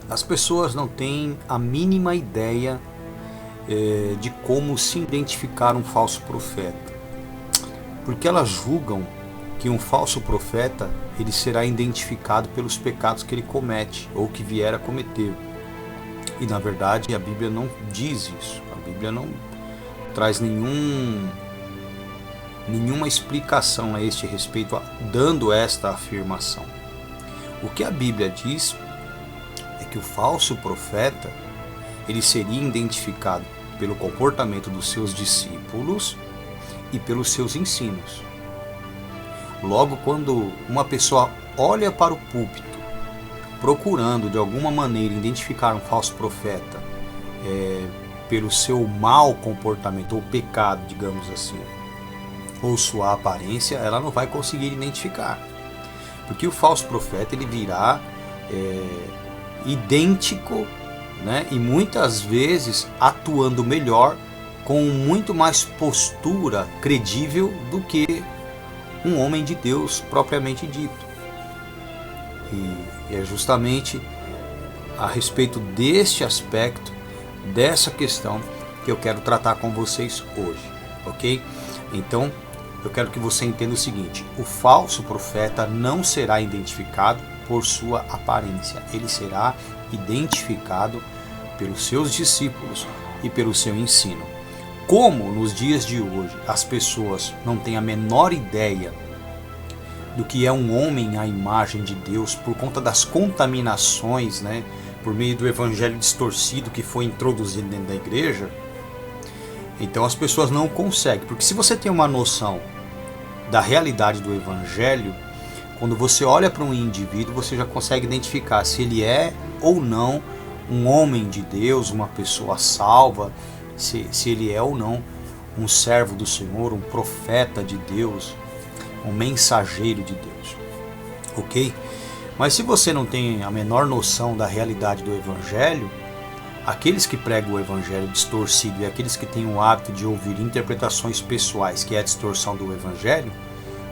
As pessoas não têm a mínima ideia de como se identificar um falso profeta, porque elas julgam que um falso profeta ele será identificado pelos pecados que ele comete ou que vier a cometer. E na verdade a Bíblia não diz isso. A Bíblia não traz nenhuma explicação a este respeito, dando esta afirmação. O que a Bíblia diz é que o falso profeta ele seria identificado pelo comportamento dos seus discípulos e pelos seus ensinos. Logo, quando uma pessoa olha para o púlpito procurando de alguma maneira identificar um falso profeta pelo seu mau comportamento ou pecado, digamos assim, ou sua aparência, ela não vai conseguir identificar, porque o falso profeta ele virá idêntico, né, e muitas vezes atuando melhor, com muito mais postura credível do que um homem de Deus propriamente dito. E é justamente a respeito deste aspecto, dessa questão, que eu quero tratar com vocês hoje, ok? Então, eu quero que você entenda o seguinte: o falso profeta não será identificado por sua aparência, ele será identificado pelos seus discípulos e pelo seu ensino. Como nos dias de hoje as pessoas não têm a menor ideia do que é um homem à imagem de Deus por conta das contaminações, né, por meio do evangelho distorcido que foi introduzido dentro da igreja, então as pessoas não conseguem. Porque se você tem uma noção da realidade do evangelho, quando você olha para um indivíduo, você já consegue identificar se ele é ou não um homem de Deus, uma pessoa salva, se ele é ou não um servo do Senhor, um profeta de Deus, um mensageiro de Deus, ok? Mas se você não tem a menor noção da realidade do Evangelho, aqueles que pregam o Evangelho distorcido e aqueles que têm o hábito de ouvir interpretações pessoais, que é a distorção do Evangelho,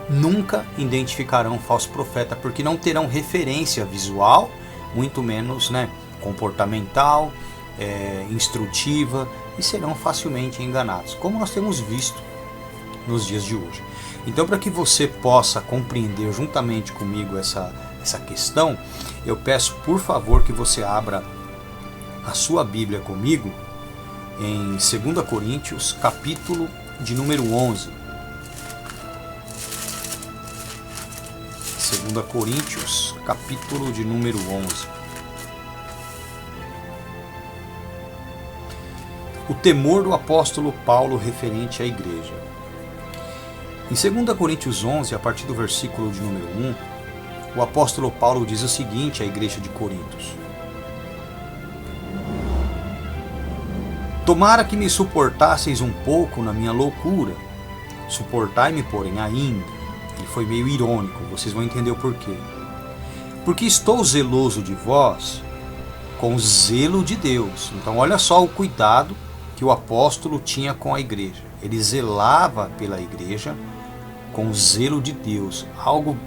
nunca identificarão um falso profeta, porque não terão referência visual, muito menos, né, comportamental, instrutiva, e serão facilmente enganados, como nós temos visto nos dias de hoje. Então, para que você possa compreender juntamente comigo essa questão, eu peço por favor que você abra a sua Bíblia comigo em 2 Coríntios, capítulo de número 11. 2 Coríntios, capítulo de número 11. O temor do apóstolo Paulo referente à igreja. Em 2 Coríntios 11, a partir do versículo de número 1, o apóstolo Paulo diz o seguinte à igreja de Corintos: Tomara que me suportasseis um pouco na minha loucura, suportai-me, porém, ainda. Ele foi meio irônico, vocês vão entender o porquê. Porque estou zeloso de vós com o zelo de Deus. Então olha só o cuidado que o apóstolo tinha com a igreja. Ele zelava pela igreja com o zelo de Deus,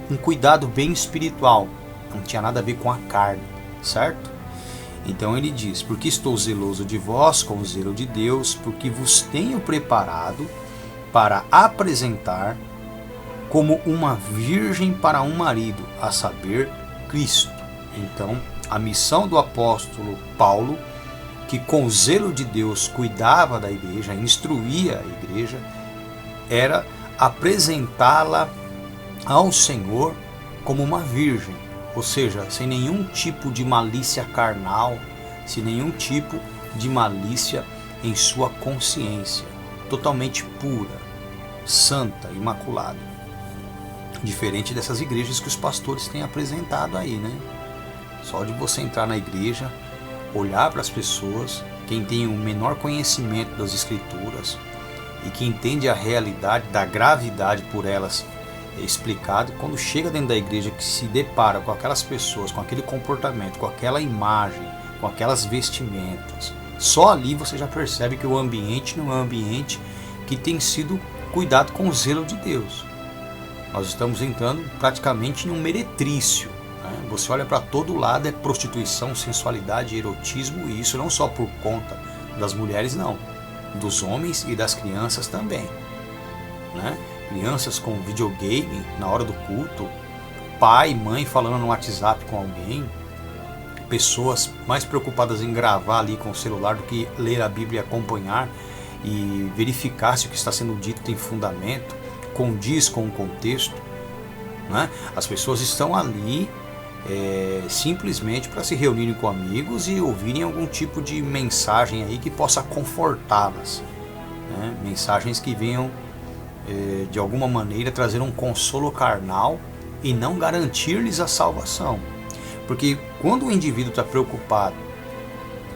um cuidado bem espiritual, não tinha nada a ver com a carne, certo? Então ele diz: porque estou zeloso de vós com o zelo de Deus, porque vos tenho preparado para apresentar como uma virgem para um marido, a saber, Cristo. Então, a missão do apóstolo Paulo, que com o zelo de Deus cuidava da igreja, instruía a igreja, era apresentá-la ao Senhor como uma virgem, ou seja, sem nenhum tipo de malícia carnal, sem nenhum tipo de malícia em sua consciência, totalmente pura, santa, imaculada. Diferente dessas igrejas que os pastores têm apresentado aí, né? Só de você entrar na igreja, olhar para as pessoas, quem tem o menor conhecimento das escrituras e que entende a realidade da gravidade por elas explicado, quando chega dentro da igreja, que se depara com aquelas pessoas, com aquele comportamento, com aquela imagem, com aquelas vestimentas, só ali você já percebe que o ambiente não é um ambiente que tem sido cuidado com o zelo de Deus. Nós estamos entrando praticamente em um meretrício, né? Você olha para todo lado, é prostituição, sensualidade, erotismo, e isso não só por conta das mulheres, não, dos homens e das crianças também, né? Crianças com videogame na hora do culto, pai, mãe falando no WhatsApp com alguém, pessoas mais preocupadas em gravar ali com o celular do que ler a Bíblia e acompanhar e verificar se o que está sendo dito tem fundamento, condiz com o contexto, né? As pessoas estão ali simplesmente para se reunirem com amigos e ouvirem algum tipo de mensagem aí que possa confortá-las, né? Mensagens que venham de alguma maneira trazer um consolo carnal e não garantir-lhes a salvação. Porque quando o indivíduo está preocupado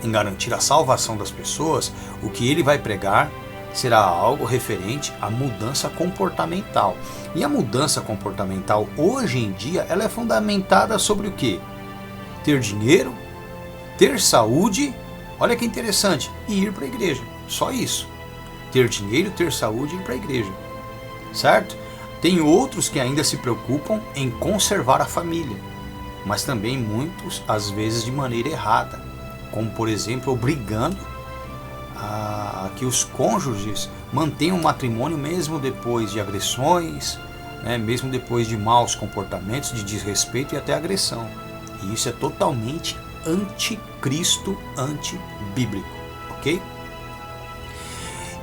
em garantir a salvação das pessoas, o que ele vai pregar será algo referente à mudança comportamental. E a mudança comportamental hoje em dia ela é fundamentada sobre o quê? Ter dinheiro, ter saúde, olha que interessante, e ir para a igreja. Só isso. Ter dinheiro, ter saúde e ir para a igreja. Certo? Tem outros que ainda se preocupam em conservar a família, mas também muitos, às vezes, de maneira errada, como por exemplo, obrigando a que os cônjuges mantenham o matrimônio mesmo depois de agressões, né, mesmo depois de maus comportamentos, de desrespeito e até agressão. E isso é totalmente anticristo, antibíblico, ok?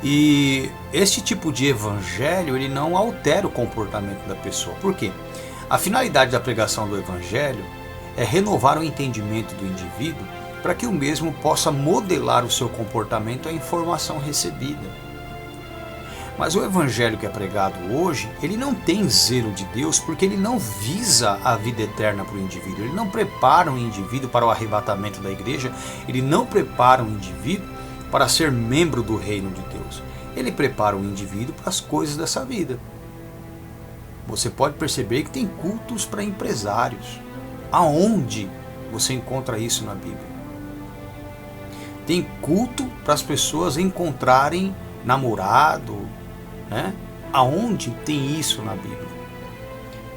E este tipo de evangelho ele não altera o comportamento da pessoa. Por quê? A finalidade da pregação do evangelho é renovar o entendimento do indivíduo para que o mesmo possa modelar o seu comportamento à informação recebida. Mas o evangelho que é pregado hoje, ele não tem zelo de Deus porque ele não visa a vida eterna para o indivíduo. Ele não prepara o indivíduo para o arrebatamento da igreja, ele não prepara o indivíduo para ser membro do reino de Deus. Ele prepara o indivíduo para as coisas dessa vida. Você pode perceber que tem cultos para empresários. Aonde você encontra isso na Bíblia? Tem culto para as pessoas encontrarem namorado, né? Aonde tem isso na Bíblia?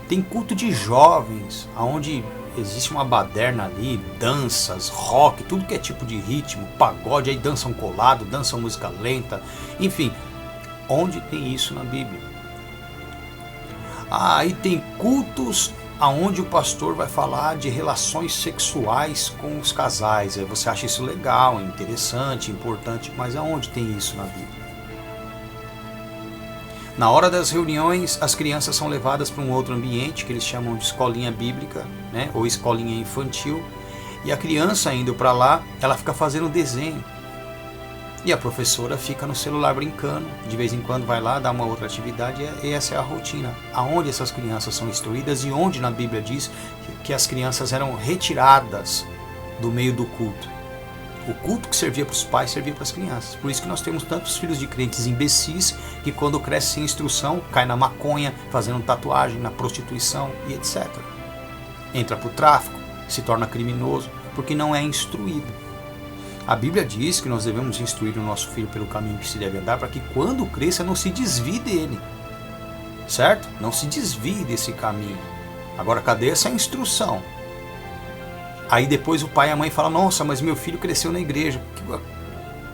Tem culto de jovens, aonde existe uma baderna ali, danças, rock, tudo que é tipo de ritmo, pagode, aí dançam colado, dançam música lenta, enfim, onde tem isso na Bíblia? Aí tem cultos aonde o pastor vai falar de relações sexuais com os casais. Aí você acha isso legal, interessante, importante, mas aonde tem isso na Bíblia? Na hora das reuniões, as crianças são levadas para um outro ambiente que eles chamam de escolinha bíblica, né, ou escolinha infantil, e a criança indo para lá, ela fica fazendo desenho. E a professora fica no celular brincando, de vez em quando vai lá, dá uma outra atividade, e essa é a rotina. Aonde essas crianças são instruídas e onde na Bíblia diz que as crianças eram retiradas do meio do culto. O culto que servia para os pais servia para as crianças. Por isso que nós temos tantos filhos de crentes imbecis que quando cresce sem instrução, cai na maconha, fazendo tatuagem, na prostituição e etc. Entra para o tráfico, se torna criminoso, porque não é instruído. A Bíblia diz que nós devemos instruir o nosso filho pelo caminho que se deve andar, para que quando cresça não se desvie dele. Certo? Não se desvie desse caminho. Agora, cadê essa instrução? Aí depois o pai e a mãe falam, nossa, mas meu filho cresceu na igreja.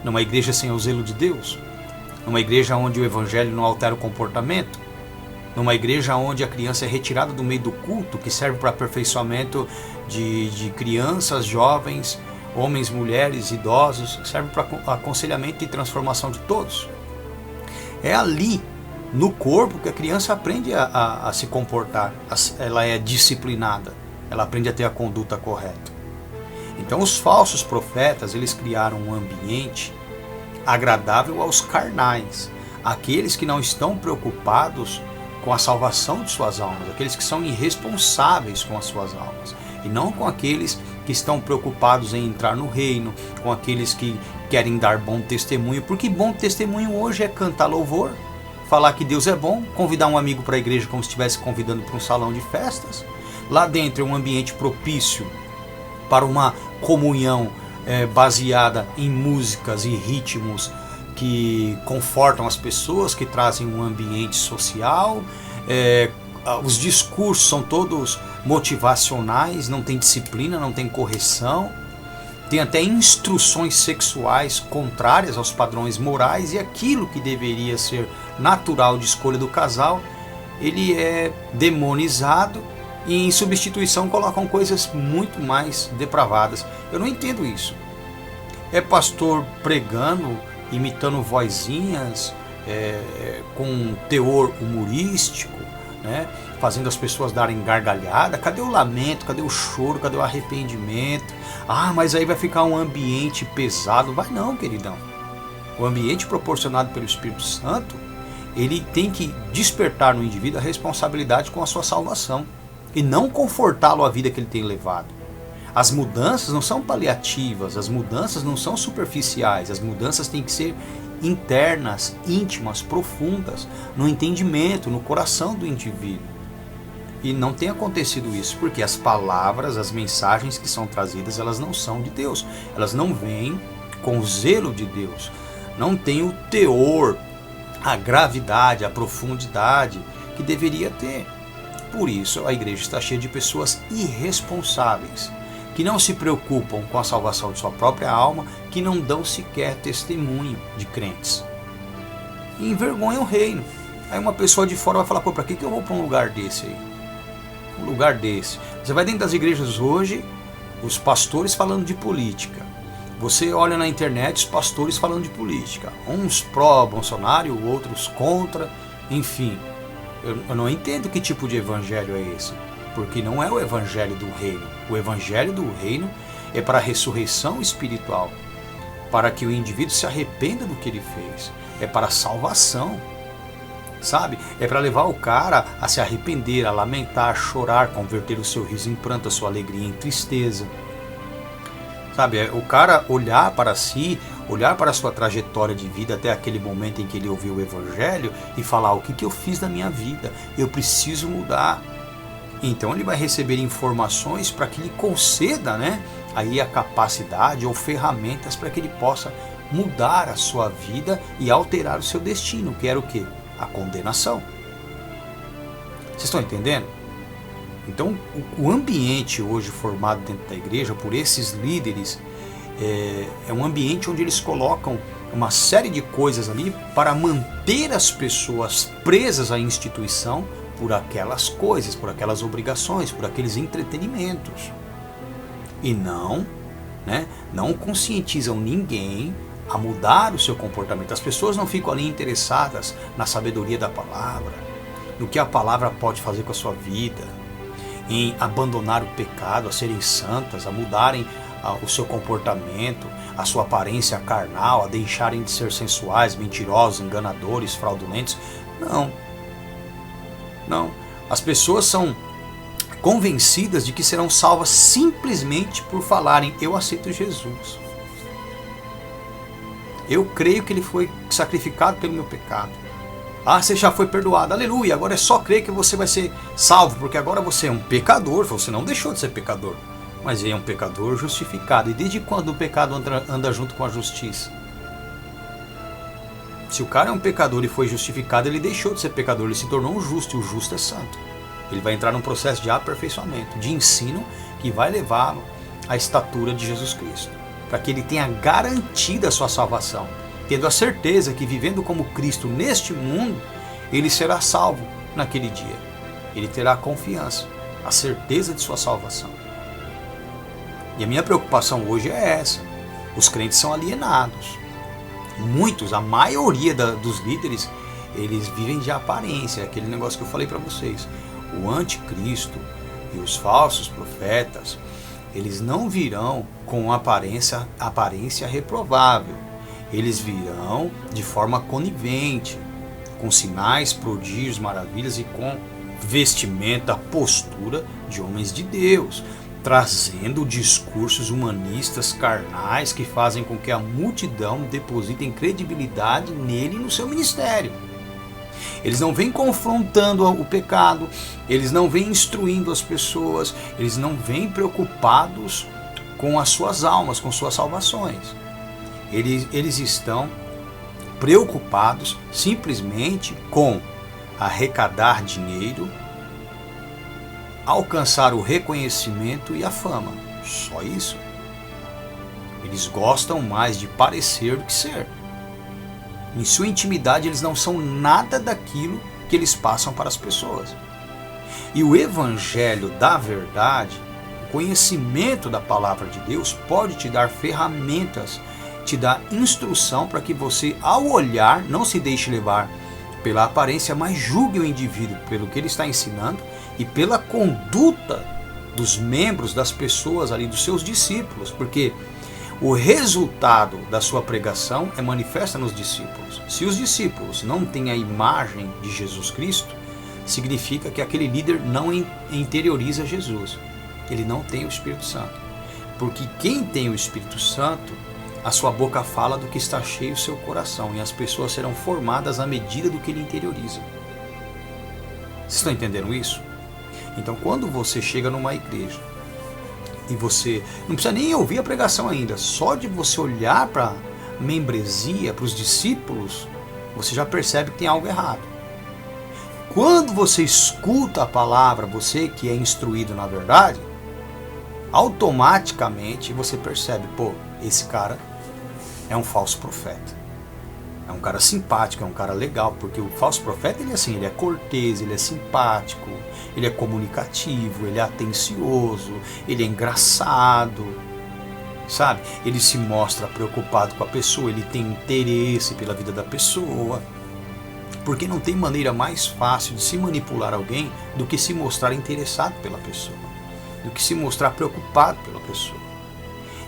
Numa igreja sem o zelo de Deus? Numa igreja onde o evangelho não altera o comportamento? Numa igreja onde a criança é retirada do meio do culto, que serve para aperfeiçoamento de crianças, jovens, homens, mulheres, idosos, serve para aconselhamento e transformação de todos? É ali, no corpo, que a criança aprende a se comportar, ela é disciplinada. Ela aprende a ter a conduta correta. Então os falsos profetas, eles criaram um ambiente agradável aos carnais, aqueles que não estão preocupados com a salvação de suas almas, aqueles que são irresponsáveis com as suas almas, e não com aqueles que estão preocupados em entrar no reino, com aqueles que querem dar bom testemunho, porque bom testemunho hoje é cantar louvor, falar que Deus é bom, convidar um amigo para a igreja como se estivesse convidando para um salão de festas. Lá dentro é um ambiente propício para uma comunhão baseada em músicas e ritmos que confortam as pessoas, que trazem um ambiente social. Os discursos são todos motivacionais, não tem disciplina, não tem correção, tem até instruções sexuais contrárias aos padrões morais, e aquilo que deveria ser natural de escolha do casal, ele é demonizado e em substituição colocam coisas muito mais depravadas. Eu não entendo isso. É pastor pregando, imitando vozinhas, com teor humorístico, né? Fazendo as pessoas darem gargalhada. Cadê o lamento? Cadê o choro? Cadê o arrependimento? Ah, mas aí vai ficar um ambiente pesado. Vai não, queridão. O ambiente proporcionado pelo Espírito Santo, ele tem que despertar no indivíduo a responsabilidade com a sua salvação e não confortá-lo à vida que ele tem levado. As mudanças não são paliativas, as mudanças não são superficiais, as mudanças têm que ser internas, íntimas, profundas, no entendimento, no coração do indivíduo. E não tem acontecido isso, porque as palavras, as mensagens que são trazidas, elas não são de Deus, elas não vêm com o zelo de Deus, não tem o teor, a gravidade, a profundidade que deveria ter. Por isso a igreja está cheia de pessoas irresponsáveis, que não se preocupam com a salvação de sua própria alma, que não dão sequer testemunho de crentes. E envergonham o reino. Aí uma pessoa de fora vai falar, pô, para que eu vou para um lugar desse aí? Um lugar desse. Você vai dentro das igrejas hoje, os pastores falando de política. Você olha na internet os pastores falando de política. Uns pró-Bolsonaro, outros contra, enfim. Eu não entendo que tipo de evangelho é esse. Porque não é o evangelho do reino. O evangelho do reino é para a ressurreição espiritual, para que o indivíduo se arrependa do que ele fez, é para a salvação, sabe? É para levar o cara a se arrepender, a lamentar, a chorar, converter o seu riso em pranto, a sua alegria em tristeza, sabe? É o cara olhar para si, olhar para a sua trajetória de vida até aquele momento em que ele ouviu o evangelho e falar, o que eu fiz da minha vida? Eu preciso mudar. Então ele vai receber informações para que lhe conceda, né, aí a capacidade ou ferramentas para que ele possa mudar a sua vida e alterar o seu destino, que era o quê? A condenação. Vocês estão entendendo? Então o ambiente hoje formado dentro da igreja por esses líderes é um ambiente onde eles colocam uma série de coisas ali para manter as pessoas presas à instituição por aquelas coisas, por aquelas obrigações, por aqueles entretenimentos. E não conscientizam ninguém a mudar o seu comportamento. As pessoas não ficam ali interessadas na sabedoria da palavra, no que a palavra pode fazer com a sua vida, em abandonar o pecado, a serem santas, a mudarem o seu comportamento, a sua aparência carnal, a deixarem de ser sensuais, mentirosos, enganadores, fraudulentos. Não, as pessoas são convencidas de que serão salvas simplesmente por falarem, eu aceito Jesus. Eu creio que ele foi sacrificado pelo meu pecado. Ah, você já foi perdoado, aleluia, agora é só crer que você vai ser salvo, porque agora você é um pecador, você não deixou de ser pecador, mas ele é um pecador justificado. E desde quando o pecado anda junto com a justiça? Se o cara é um pecador e foi justificado, ele deixou de ser pecador, ele se tornou um justo, e o justo é santo. Ele vai entrar num processo de aperfeiçoamento, de ensino, que vai levá-lo à estatura de Jesus Cristo, para que ele tenha garantida a sua salvação, tendo a certeza que vivendo como Cristo neste mundo, ele será salvo naquele dia. Ele terá a confiança, a certeza de sua salvação. E a minha preocupação hoje é essa. Os crentes são alienados. Muitos, a maioria dos líderes, eles vivem de aparência, aquele negócio que eu falei para vocês. O anticristo e os falsos profetas, eles não virão com aparência reprovável. Eles virão de forma conivente, com sinais, prodígios, maravilhas e com vestimenta, postura de homens de Deus, trazendo discursos humanistas carnais que fazem com que a multidão deposite credibilidade nele e no seu ministério. Eles não vêm confrontando o pecado, eles não vêm instruindo as pessoas, eles não vêm preocupados com as suas almas, com suas salvações. Eles estão preocupados simplesmente com arrecadar dinheiro alcançar o reconhecimento e a fama. Só isso. Eles gostam mais de parecer do que ser. Em sua intimidade, eles não são nada daquilo que eles passam para as pessoas. E o evangelho da verdade, o conhecimento da palavra de Deus, pode te dar ferramentas, te dar instrução para que você, ao olhar, não se deixe levar pela aparência, mas julgue o indivíduo pelo que ele está ensinando e pela conduta dos membros, das pessoas ali, dos seus discípulos, porque o resultado da sua pregação é manifesta nos discípulos. Se os discípulos não têm a imagem de Jesus Cristo, significa que aquele líder não interioriza Jesus. Ele não tem o Espírito Santo. Porque quem tem o Espírito Santo, a sua boca fala do que está cheio o seu coração, e as pessoas serão formadas à medida do que ele interioriza. Vocês estão entendendo isso? Então, quando você chega numa igreja e você não precisa nem ouvir a pregação ainda, só de você olhar para a membresia, para os discípulos, você já percebe que tem algo errado. Quando você escuta a palavra, você que é instruído na verdade, automaticamente você percebe, pô, esse cara é um falso profeta. É um cara simpático, é um cara legal, porque o falso profeta, ele é assim, ele é cortês, ele é simpático, ele é comunicativo, ele é atencioso, ele é engraçado, sabe? Ele se mostra preocupado com a pessoa, ele tem interesse pela vida da pessoa, porque não tem maneira mais fácil de se manipular alguém do que se mostrar interessado pela pessoa, do que se mostrar preocupado pela pessoa.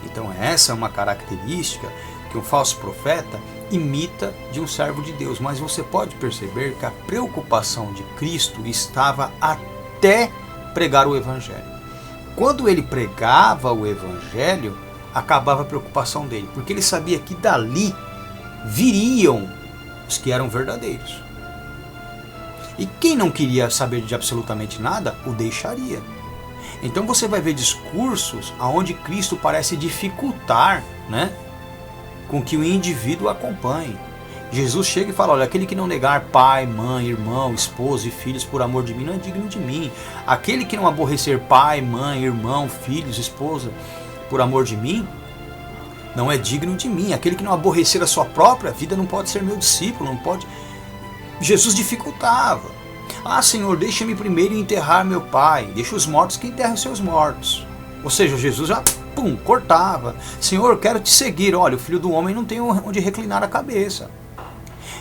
Então essa é uma característica que um falso profeta imita de um servo de Deus, mas você pode perceber que a preocupação de Cristo estava até pregar o Evangelho. Quando ele pregava o Evangelho, acabava a preocupação dele, porque ele sabia que dali viriam os que eram verdadeiros. E quem não queria saber de absolutamente nada, o deixaria. Então você vai ver discursos onde Cristo parece dificultar, né, com que o indivíduo acompanhe. Jesus chega e fala, olha, aquele que não negar pai, mãe, irmão, esposa e filhos por amor de mim não é digno de mim. Aquele que não aborrecer pai, mãe, irmão, filhos, esposa por amor de mim não é digno de mim. Aquele que não aborrecer a sua própria vida não pode ser meu discípulo, não pode. Jesus dificultava. Ah, Senhor, deixa-me primeiro enterrar meu pai, deixa os mortos que enterram seus mortos. Ou seja, Jesus já cortava. Senhor, eu quero te seguir. Olha, o Filho do Homem não tem onde reclinar a cabeça.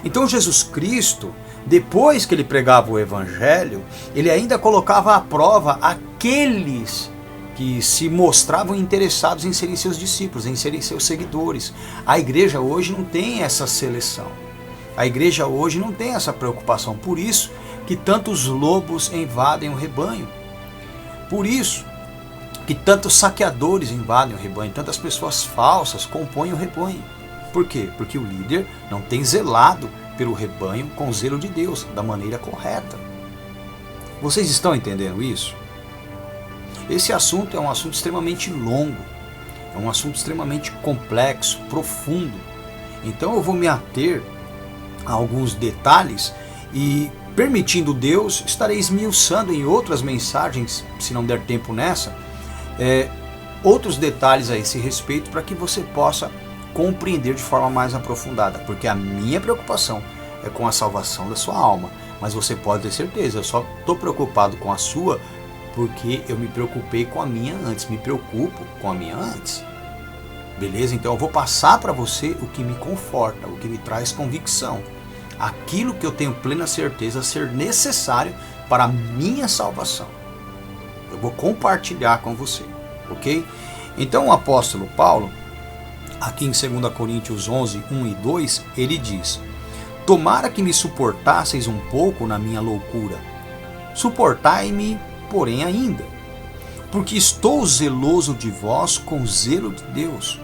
Então Jesus Cristo, depois que ele pregava o Evangelho, ele ainda colocava à prova aqueles que se mostravam interessados em serem seus discípulos, em serem seus seguidores. A igreja hoje não tem essa seleção. A igreja hoje não tem essa preocupação. Por isso que tantos lobos invadem o rebanho. Por isso que tantos saqueadores invadem o rebanho, tantas pessoas falsas compõem o rebanho. Por quê? Porque o líder não tem zelado pelo rebanho com o zelo de Deus, da maneira correta. Vocês estão entendendo isso? Esse assunto é um assunto extremamente longo, é um assunto extremamente complexo, profundo. Então eu vou me ater a alguns detalhes e, permitindo Deus, estarei esmiuçando em outras mensagens, se não der tempo nessa, outros detalhes a esse respeito para que você possa compreender de forma mais aprofundada, porque a minha preocupação é com a salvação da sua alma, mas você pode ter certeza, eu só estou preocupado com a sua porque eu me preocupei com a minha antes, me preocupo com a minha antes. Beleza? Então eu vou passar para você o que me conforta, o que me traz convicção, aquilo que eu tenho plena certeza ser necessário para a minha salvação. Eu vou compartilhar com você, ok? Então o apóstolo Paulo, aqui em 2 Coríntios 11, 1 e 2, ele diz: tomara que me suportasseis um pouco na minha loucura, suportai-me, porém ainda, porque estou zeloso de vós com zelo de Deus,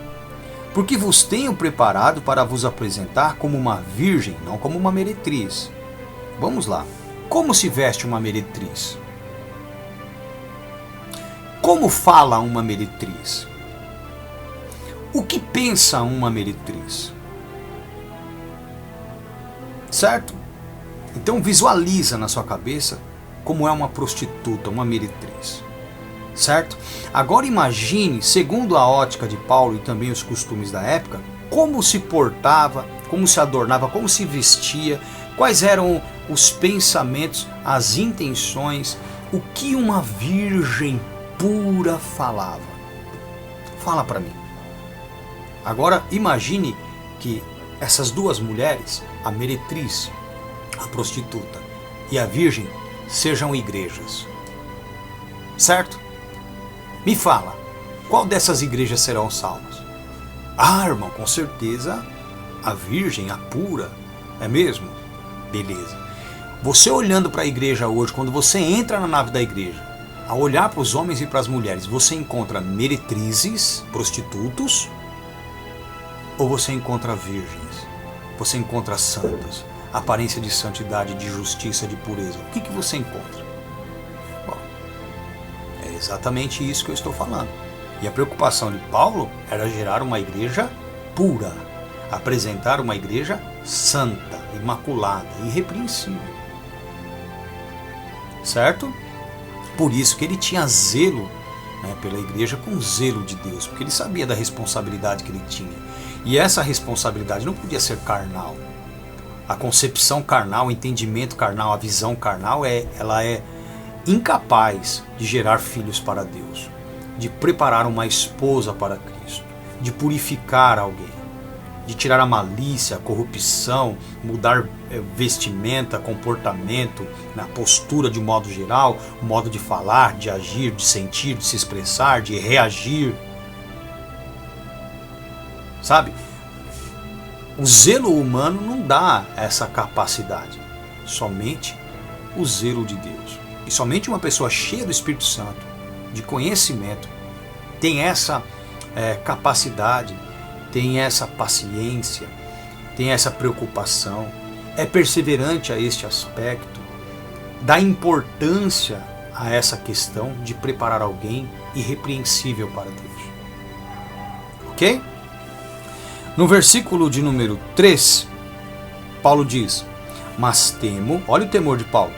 porque vos tenho preparado para vos apresentar como uma virgem, não como uma meretriz. Vamos lá, como se veste uma meretriz? Como fala uma meretriz? O que pensa uma meretriz? Certo? Então visualiza na sua cabeça como é uma prostituta, uma meretriz. Certo? Agora imagine, segundo a ótica de Paulo e também os costumes da época, como se portava, como se adornava, como se vestia, quais eram os pensamentos, as intenções, o que uma virgem pura falava. Fala para mim. Agora imagine que essas duas mulheres, a meretriz, a prostituta e a virgem, sejam igrejas. Certo? Me fala, qual dessas igrejas serão salvas? Ah, irmão, com certeza a virgem, a pura, é mesmo? Beleza. Você olhando para a igreja hoje, quando você entra na nave da igreja, ao olhar para os homens e para as mulheres, você encontra meretrizes, prostitutos, ou você encontra virgens? Você encontra santas, aparência de santidade, de justiça, de pureza? O que você encontra? Bom, é exatamente isso que eu estou falando. E a preocupação de Paulo era gerar uma igreja pura, apresentar uma igreja santa, imaculada, irrepreensível. Certo? Por isso que ele tinha zelo, né, pela igreja, com zelo de Deus, porque ele sabia da responsabilidade que ele tinha. E essa responsabilidade não podia ser carnal. A concepção carnal, o entendimento carnal, a visão carnal, ela é incapaz de gerar filhos para Deus, de preparar uma esposa para Cristo, de purificar alguém, de tirar a malícia, a corrupção, mudar vestimenta, comportamento, na postura de um modo geral, o modo de falar, de agir, de sentir, de se expressar, de reagir. Sabe? O zelo humano não dá essa capacidade. Somente o zelo de Deus. E somente uma pessoa cheia do Espírito Santo, de conhecimento, tem essa capacidade, tem essa paciência, tem essa preocupação, é perseverante a este aspecto, dá importância a essa questão de preparar alguém irrepreensível para Deus. Ok? No versículo de número 3, Paulo diz: mas temo, olha o temor de Paulo,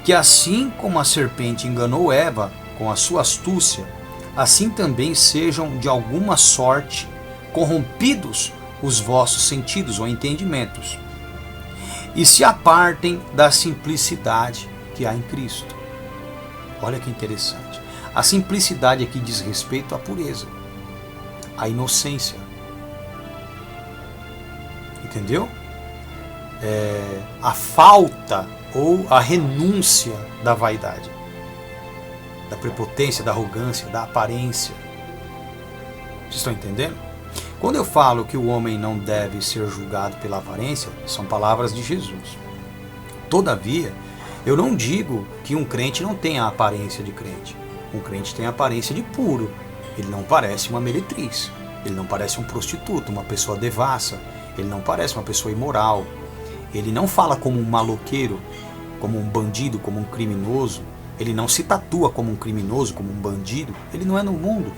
que assim como a serpente enganou Eva com a sua astúcia, assim também sejam de alguma sorte corrompidos os vossos sentidos ou entendimentos, e se apartem da simplicidade que há em Cristo. Olha que interessante. A simplicidade aqui diz respeito à pureza, à inocência. Entendeu? A falta ou a renúncia da vaidade, da prepotência, da arrogância, da aparência. Vocês estão entendendo? Quando eu falo que o homem não deve ser julgado pela aparência, são palavras de Jesus. Todavia, eu não digo que um crente não tenha a aparência de crente. Um crente tem a aparência de puro. Ele não parece uma meretriz. Ele não parece um prostituto, uma pessoa devassa. Ele não parece uma pessoa imoral. Ele não fala como um maloqueiro, como um bandido, como um criminoso. Ele não se tatua como um criminoso, como um bandido. Ele não é no mundo.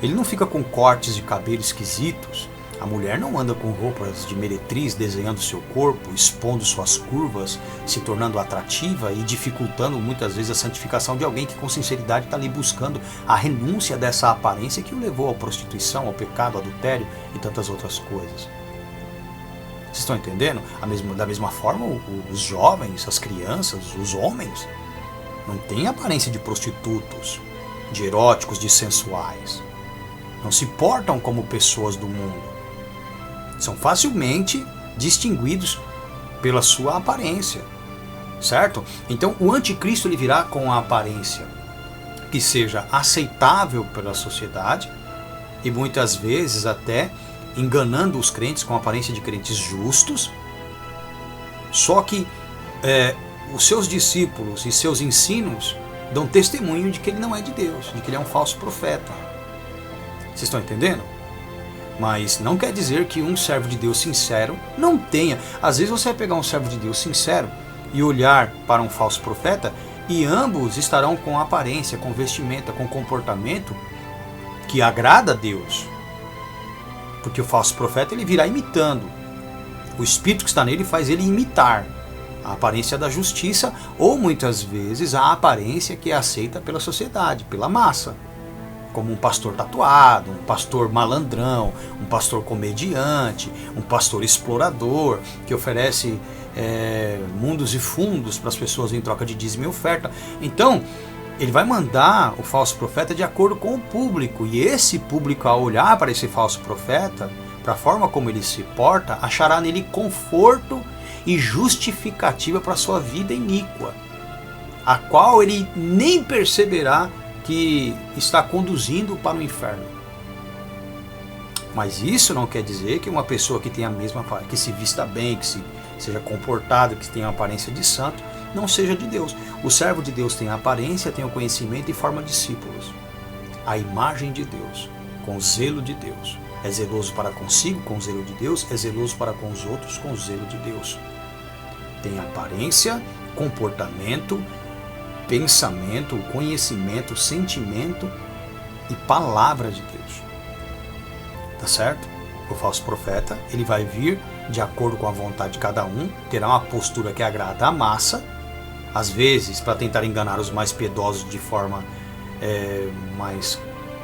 Ele não fica com cortes de cabelo esquisitos. A mulher não anda com roupas de meretriz, desenhando seu corpo, expondo suas curvas, se tornando atrativa e dificultando muitas vezes a santificação de alguém que com sinceridade está ali buscando a renúncia dessa aparência que o levou à prostituição, ao pecado, ao adultério e tantas outras coisas. Vocês estão entendendo? Da mesma forma, os jovens, as crianças, os homens, não têm aparência de prostitutos, de eróticos, de sensuais. Não se portam como pessoas do mundo. São facilmente distinguidos pela sua aparência. Certo? Então o anticristo ele virá com a aparência que seja aceitável pela sociedade e muitas vezes até enganando os crentes com a aparência de crentes justos. Só que os seus discípulos e seus ensinos dão testemunho de que ele não é de Deus, de que ele é um falso profeta. Vocês estão entendendo? Mas não quer dizer que um servo de Deus sincero não tenha. Às vezes você vai pegar um servo de Deus sincero e olhar para um falso profeta e ambos estarão com aparência, com vestimenta, com comportamento que agrada a Deus. Porque o falso profeta ele virá imitando. O espírito que está nele faz ele imitar A aparência da justiça, ou muitas vezes a aparência que é aceita pela sociedade, pela massa. Como um pastor tatuado, um pastor malandrão, um pastor comediante, um pastor explorador, que oferece mundos e fundos para as pessoas em troca de dízimo e oferta. Então, ele vai mandar o falso profeta de acordo com o público. E esse público, ao olhar para esse falso profeta, para a forma como ele se porta, achará nele conforto e justificativa para a sua vida iníqua, a qual ele nem perceberá que está conduzindo para o inferno. Mas isso não quer dizer que uma pessoa que tem a mesma, que se vista bem, que seja comportada, que tenha a aparência de santo, não seja de Deus. O servo de Deus tem a aparência, tem o conhecimento e forma discípulos. A imagem de Deus, com o zelo de Deus. É zeloso para consigo, com o zelo de Deus, é zeloso para com os outros, com o zelo de Deus. Tem aparência, comportamento, pensamento, conhecimento, sentimento e palavra de Deus. Tá certo? O falso profeta, ele vai vir de acordo com a vontade de cada um, terá uma postura que agrada à massa, às vezes para tentar enganar os mais piedosos de forma mais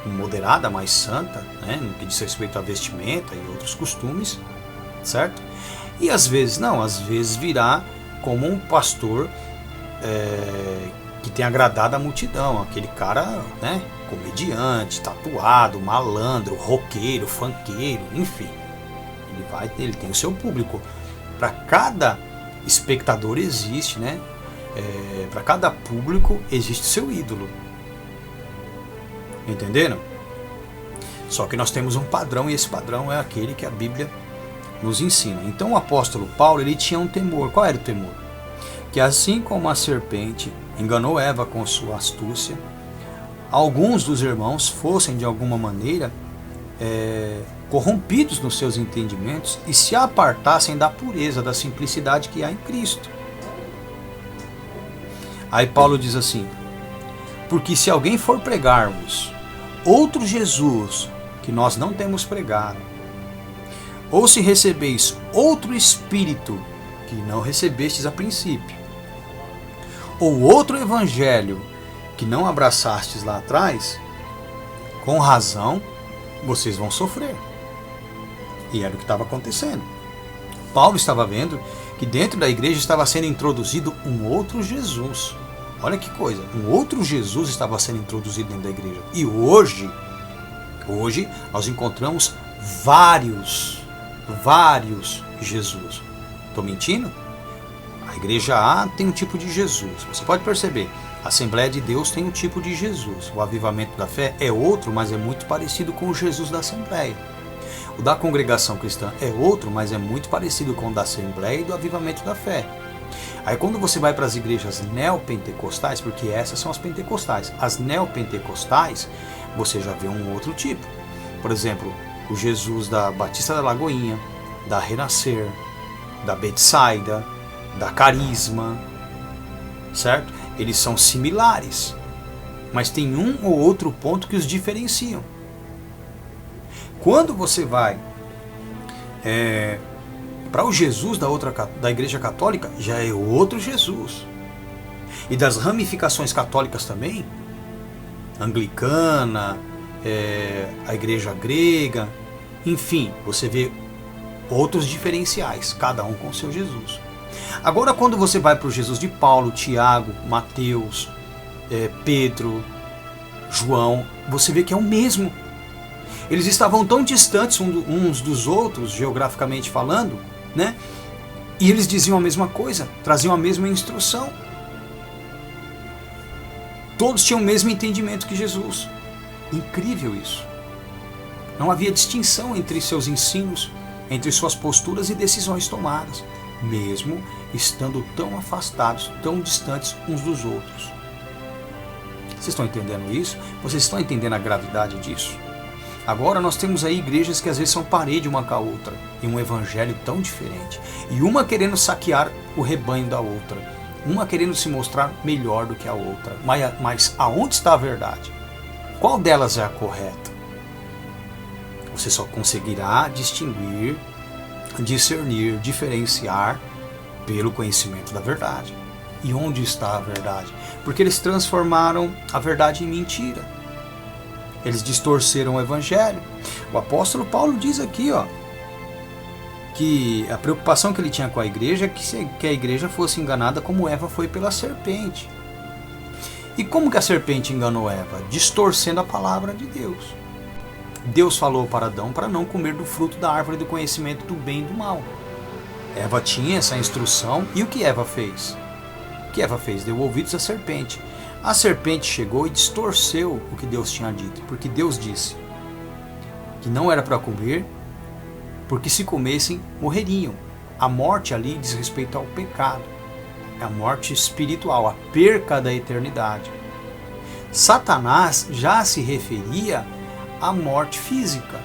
moderada, mais santa, né, no que diz respeito à vestimenta e outros costumes, certo? E às vezes não, às vezes virá como um pastor que tem agradado a multidão, aquele cara, né, comediante, tatuado, malandro, roqueiro, funkeiro, enfim. Ele tem o seu público. Para cada espectador existe, né? Para cada público existe o seu ídolo. Entenderam? Só que nós temos um padrão, e esse padrão é aquele que a Bíblia nos ensina. Então o apóstolo Paulo, ele tinha um temor. Qual era o temor? Que assim como a serpente enganou Eva com sua astúcia, alguns dos irmãos fossem de alguma maneira corrompidos nos seus entendimentos e se apartassem da pureza, da simplicidade que há em Cristo. Aí Paulo diz assim: porque se alguém for pregar-vos outro Jesus que nós não temos pregado, ou se recebeis outro Espírito que não recebestes a princípio, ou outro Evangelho que não abraçastes lá atrás, com razão vocês vão sofrer. E era o que estava acontecendo. Paulo estava vendo que dentro da igreja estava sendo introduzido um outro Jesus. Olha que coisa, um outro Jesus estava sendo introduzido dentro da igreja. E hoje nós encontramos vários Jesus. Estou mentindo? A igreja A tem um tipo de Jesus. Você pode perceber, a Assembleia de Deus tem um tipo de Jesus. O Avivamento da Fé é outro, mas é muito parecido com o Jesus da Assembleia. O da Congregação Cristã é outro, mas é muito parecido com o da Assembleia e do Avivamento da Fé. Aí quando você vai para as igrejas neopentecostais, porque essas são as pentecostais, as neopentecostais, você já vê um outro tipo. Por exemplo, o Jesus da Batista da Lagoinha, da Renascer, da Betsaida, da Carisma, certo? Eles são similares, mas tem um ou outro ponto que os diferenciam. Quando você vai para o Jesus da Igreja Católica, já é outro Jesus. E das ramificações católicas também, anglicana, a Igreja Grega, enfim, você vê outros diferenciais, cada um com o seu Jesus. Agora, quando você vai para o Jesus de Paulo, Tiago, Mateus, Pedro, João, você vê que é o mesmo. Eles estavam tão distantes uns dos outros, geograficamente falando, né? E eles diziam a mesma coisa, traziam a mesma instrução. Todos tinham o mesmo entendimento que Jesus. Incrível isso. Não havia distinção entre seus ensinos, entre suas posturas e decisões tomadas, mesmo estando tão afastados, tão distantes uns dos outros. Vocês estão entendendo isso? Vocês estão entendendo a gravidade disso? Agora nós temos aí igrejas que às vezes são parede uma com a outra, e um evangelho tão diferente, e uma querendo saquear o rebanho da outra, uma querendo se mostrar melhor do que a outra. Mas aonde está a verdade? Qual delas é a correta? Você só conseguirá distinguir, discernir, diferenciar Pelo conhecimento da verdade. E onde está a verdade? Porque eles transformaram a verdade em mentira. Eles distorceram o evangelho. O apóstolo Paulo diz aqui, que a preocupação que ele tinha com a igreja é que a igreja fosse enganada como Eva foi pela serpente. E como que a serpente enganou Eva? Distorcendo a palavra de Deus. Deus falou para Adão para não comer do fruto da árvore do conhecimento do bem e do mal. Eva tinha essa instrução, e o que Eva fez? O que Eva fez? Deu ouvidos à serpente. A serpente chegou e distorceu o que Deus tinha dito, porque Deus disse que não era para comer, porque se comessem, morreriam. A morte ali diz respeito ao pecado. É a morte espiritual, a perca da eternidade. Satanás já se referia à morte física.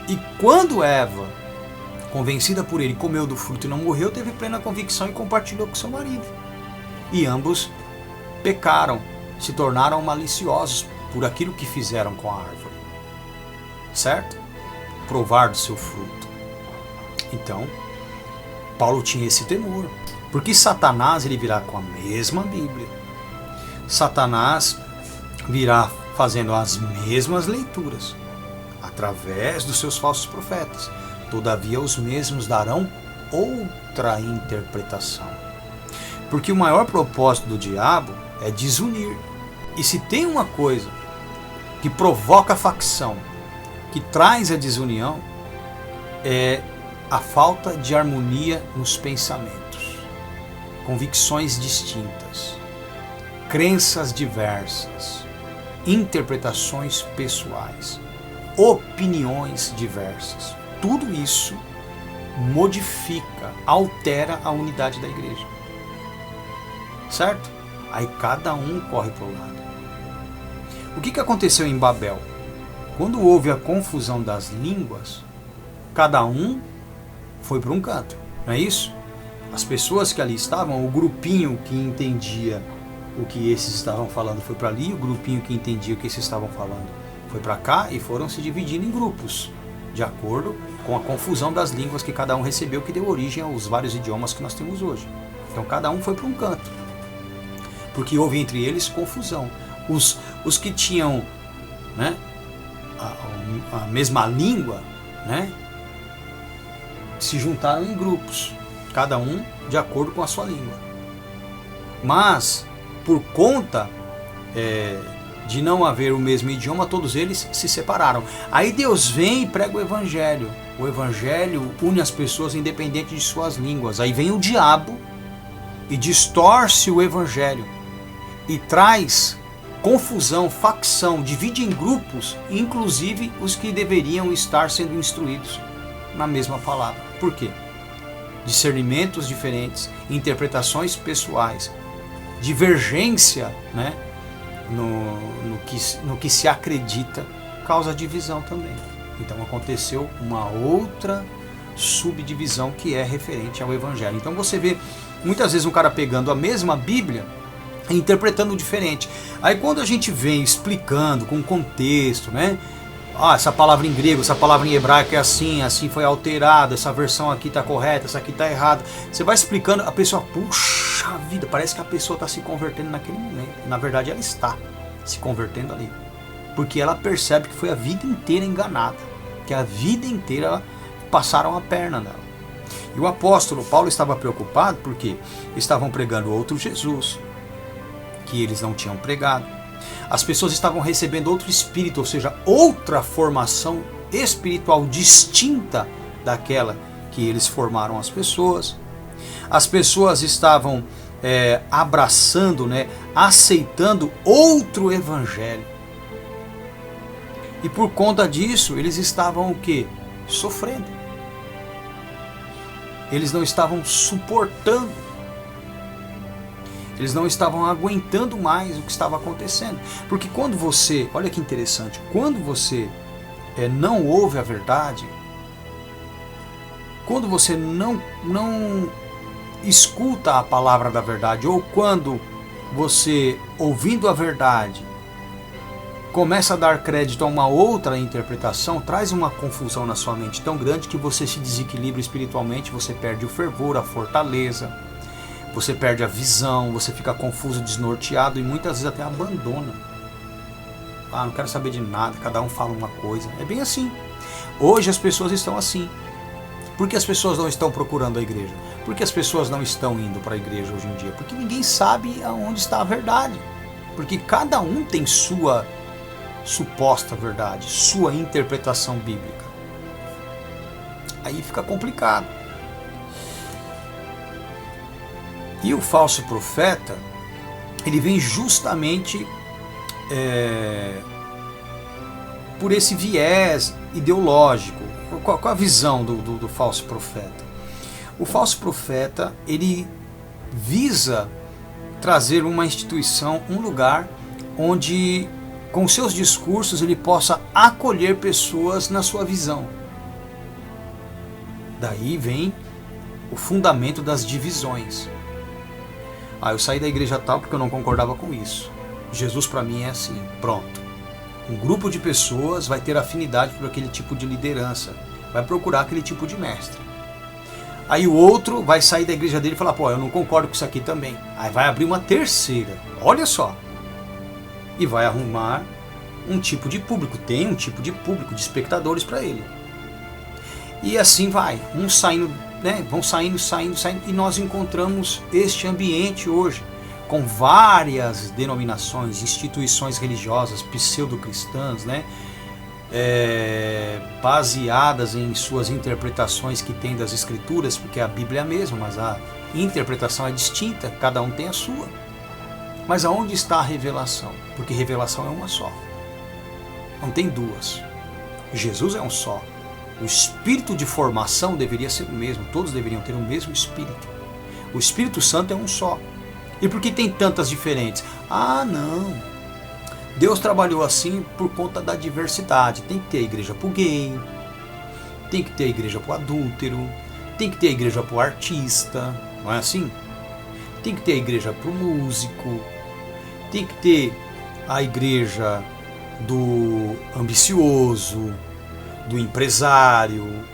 E quando Eva, convencida por ele, comeu do fruto e não morreu, teve plena convicção e compartilhou com seu marido. E ambos pecaram, se tornaram maliciosos por aquilo que fizeram com a árvore. Certo? Provar do seu fruto. Então, Paulo tinha esse temor. Porque Satanás ele virá com a mesma Bíblia. Satanás virá fazendo as mesmas leituras, através dos seus falsos profetas. Todavia os mesmos darão outra interpretação. Porque o maior propósito do diabo é desunir. E se tem uma coisa que provoca a facção, que traz a desunião, é a falta de harmonia nos pensamentos. Convicções distintas, crenças diversas, interpretações pessoais, opiniões diversas. Tudo isso modifica, altera a unidade da igreja. Certo? Aí cada um corre para o lado. O que aconteceu em Babel? Quando houve a confusão das línguas, cada um foi para um canto, não é isso? As pessoas que ali estavam, o grupinho que entendia o que esses estavam falando foi para ali, o grupinho que entendia o que esses estavam falando foi para cá, e foram se dividindo em grupos, de acordo com a confusão das línguas que cada um recebeu, que deu origem aos vários idiomas que nós temos hoje. Então cada um foi para um canto, porque houve entre eles confusão. Os que tinham, né, a mesma língua, né, se juntaram em grupos, cada um de acordo com a sua língua. Mas, por conta de não haver o mesmo idioma, todos eles se separaram. Aí Deus vem e prega o Evangelho. O Evangelho une as pessoas independente de suas línguas. Aí vem o diabo e distorce o Evangelho e traz confusão, facção, divide em grupos, inclusive os que deveriam estar sendo instruídos na mesma palavra. Por quê? Discernimentos diferentes, interpretações pessoais, divergência, né, no que se acredita, causa divisão também. Então aconteceu uma outra subdivisão que é referente ao Evangelho. Então você vê muitas vezes um cara pegando a mesma Bíblia e interpretando diferente. Aí quando a gente vem explicando com contexto, né? Essa palavra em grego, essa palavra em hebraico é assim, assim foi alterada, essa versão aqui está correta, essa aqui está errada. Você vai explicando, a pessoa, puxa vida, parece que a pessoa está se convertendo naquele momento. Na verdade ela está se convertendo ali, porque ela percebe que foi a vida inteira enganada, que a vida inteira passaram a perna nela. E o apóstolo Paulo estava preocupado porque estavam pregando outro Jesus, que eles não tinham pregado. As pessoas estavam recebendo outro espírito, ou seja, outra formação espiritual distinta daquela que eles formaram as pessoas. As pessoas estavam abraçando, né, aceitando outro evangelho. E por conta disso, eles estavam o quê? Sofrendo. Eles não estavam suportando. Eles não estavam aguentando mais o que estava acontecendo. Porque quando você, olha que interessante, quando você não ouve a verdade, quando você não escuta a palavra da verdade, ou quando você, ouvindo a verdade, começa a dar crédito a uma outra interpretação, traz uma confusão na sua mente tão grande que você se desequilibra espiritualmente, você perde o fervor, a fortaleza, você perde a visão, você fica confuso, desnorteado e muitas vezes até abandona. Ah, não quero saber de nada, cada um fala uma coisa. É bem assim. Hoje as pessoas estão assim. Por que as pessoas não estão procurando a igreja? Por que as pessoas não estão indo para a igreja hoje em dia? Porque ninguém sabe aonde está a verdade. Porque cada um tem sua suposta verdade, sua interpretação bíblica. Aí fica complicado. E o falso profeta, ele vem justamente por esse viés ideológico. Qual a visão do falso profeta? O falso profeta, ele visa trazer uma instituição, um lugar onde, com seus discursos, ele possa acolher pessoas na sua visão. Daí vem o fundamento das divisões. Ah, eu saí da igreja tal porque eu não concordava com isso. Jesus para mim é assim, pronto. Um grupo de pessoas vai ter afinidade por aquele tipo de liderança, vai procurar aquele tipo de mestre. Aí o outro vai sair da igreja dele e falar, pô, eu não concordo com isso aqui também. Aí vai abrir uma terceira, olha só. E vai arrumar um tipo de público, tem um tipo de público, de espectadores para ele. E assim vai, uns saindo, né, vão saindo, e nós encontramos este ambiente hoje, com várias denominações, instituições religiosas, pseudo-cristãs, né, baseadas em suas interpretações que tem das escrituras, porque a Bíblia é a mesma, mas a interpretação é distinta, cada um tem a sua. Mas aonde está a revelação? Porque revelação é uma só, não tem duas. Jesus é um só. O espírito de formação deveria ser o mesmo, todos deveriam ter o mesmo espírito. O Espírito Santo é um só. E por que tem tantas diferentes? Ah, não. Deus trabalhou assim por conta da diversidade. Tem que ter a igreja para o gay, tem que ter a igreja para o adúltero, tem que ter a igreja para o artista, não é assim? Tem que ter a igreja para o músico, tem que ter a igreja do ambicioso, do empresário,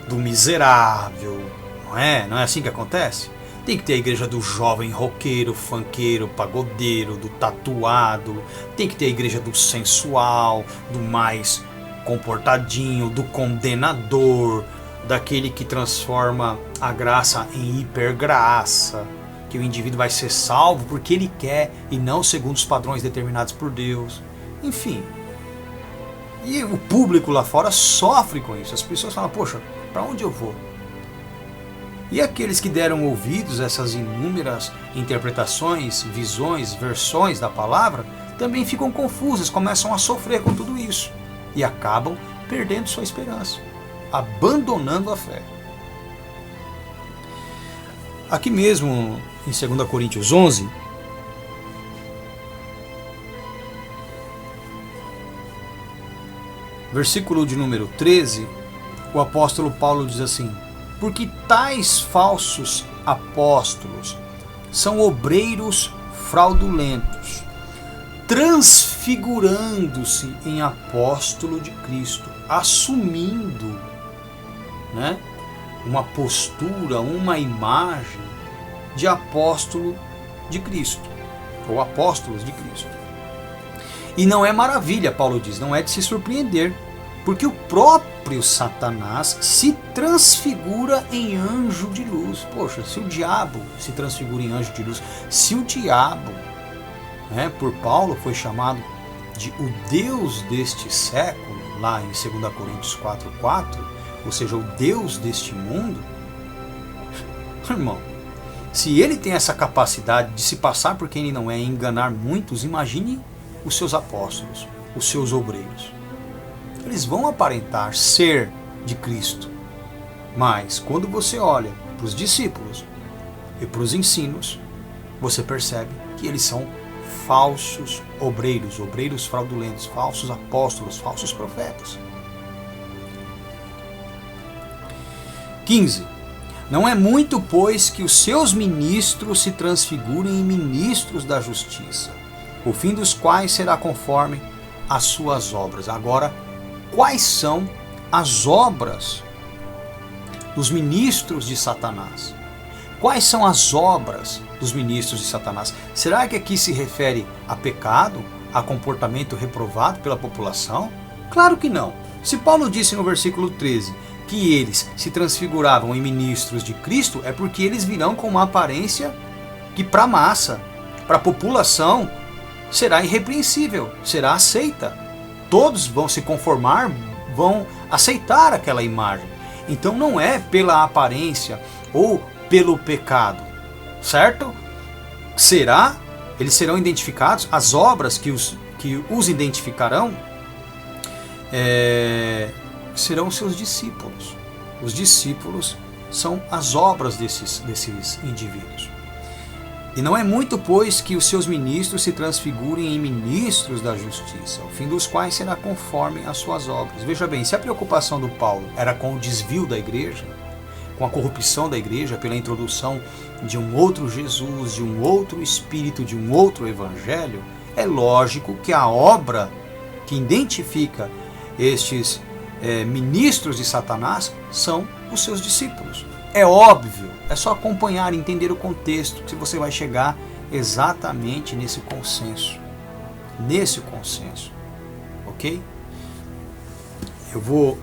do miserável, não é? Não é assim que acontece? Tem que ter a igreja do jovem roqueiro, funkeiro, pagodeiro, do tatuado, tem que ter a igreja do sensual, do mais comportadinho, do condenador, daquele que transforma a graça em hipergraça, que o indivíduo vai ser salvo porque ele quer e não segundo os padrões determinados por Deus. Enfim. E o público lá fora sofre com isso. As pessoas falam, poxa, para onde eu vou? E aqueles que deram ouvidos a essas inúmeras interpretações, visões, versões da palavra, também ficam confusos, começam a sofrer com tudo isso. E acabam perdendo sua esperança, abandonando a fé. Aqui mesmo, em 2 Coríntios 11, versículo de número 13, o apóstolo Paulo diz assim, porque tais falsos apóstolos são obreiros fraudulentos, transfigurando-se em apóstolo de Cristo, assumindo, né, uma postura, uma imagem de apóstolo de Cristo, ou apóstolos de Cristo. E não é maravilha, Paulo diz, não é de se surpreender, porque o próprio Satanás se transfigura em anjo de luz. Poxa, se o diabo se transfigura em anjo de luz, se o diabo, né, por Paulo foi chamado de o Deus deste século, lá em 2 Coríntios 4:4, ou seja, o Deus deste mundo, irmão, se ele tem essa capacidade de se passar por quem ele não é e enganar muitos, imagine os seus apóstolos, os seus obreiros. Eles vão aparentar ser de Cristo, mas quando você olha para os discípulos e para os ensinos, você percebe que eles são falsos obreiros, obreiros fraudulentos, falsos apóstolos, falsos profetas. 15. Não é muito, pois, que os seus ministros se transfigurem em ministros da justiça, o fim dos quais será conforme as suas obras. Agora, quais são as obras dos ministros de Satanás? Quais são as obras dos ministros de Satanás? Será que aqui se refere a pecado, a comportamento reprovado pela população? Claro que não. Se Paulo disse no versículo 13 que eles se transfiguravam em ministros de Cristo, é porque eles virão com uma aparência que para a massa, para a população, será irrepreensível, será aceita. Todos vão se conformar, vão aceitar aquela imagem. Então não é pela aparência ou pelo pecado, certo? Eles serão identificados, as obras que os identificarão serão seus discípulos. Os discípulos são as obras desses indivíduos. E não é muito, pois, que os seus ministros se transfigurem em ministros da justiça, o fim dos quais será conforme as suas obras. Veja bem, se a preocupação do Paulo era com o desvio da igreja, com a corrupção da igreja, pela introdução de um outro Jesus, de um outro Espírito, de um outro Evangelho, é lógico que a obra que identifica estes ministros de Satanás são os seus discípulos. É óbvio, é só acompanhar e entender o contexto que você vai chegar exatamente nesse consenso. Ok? Eu vou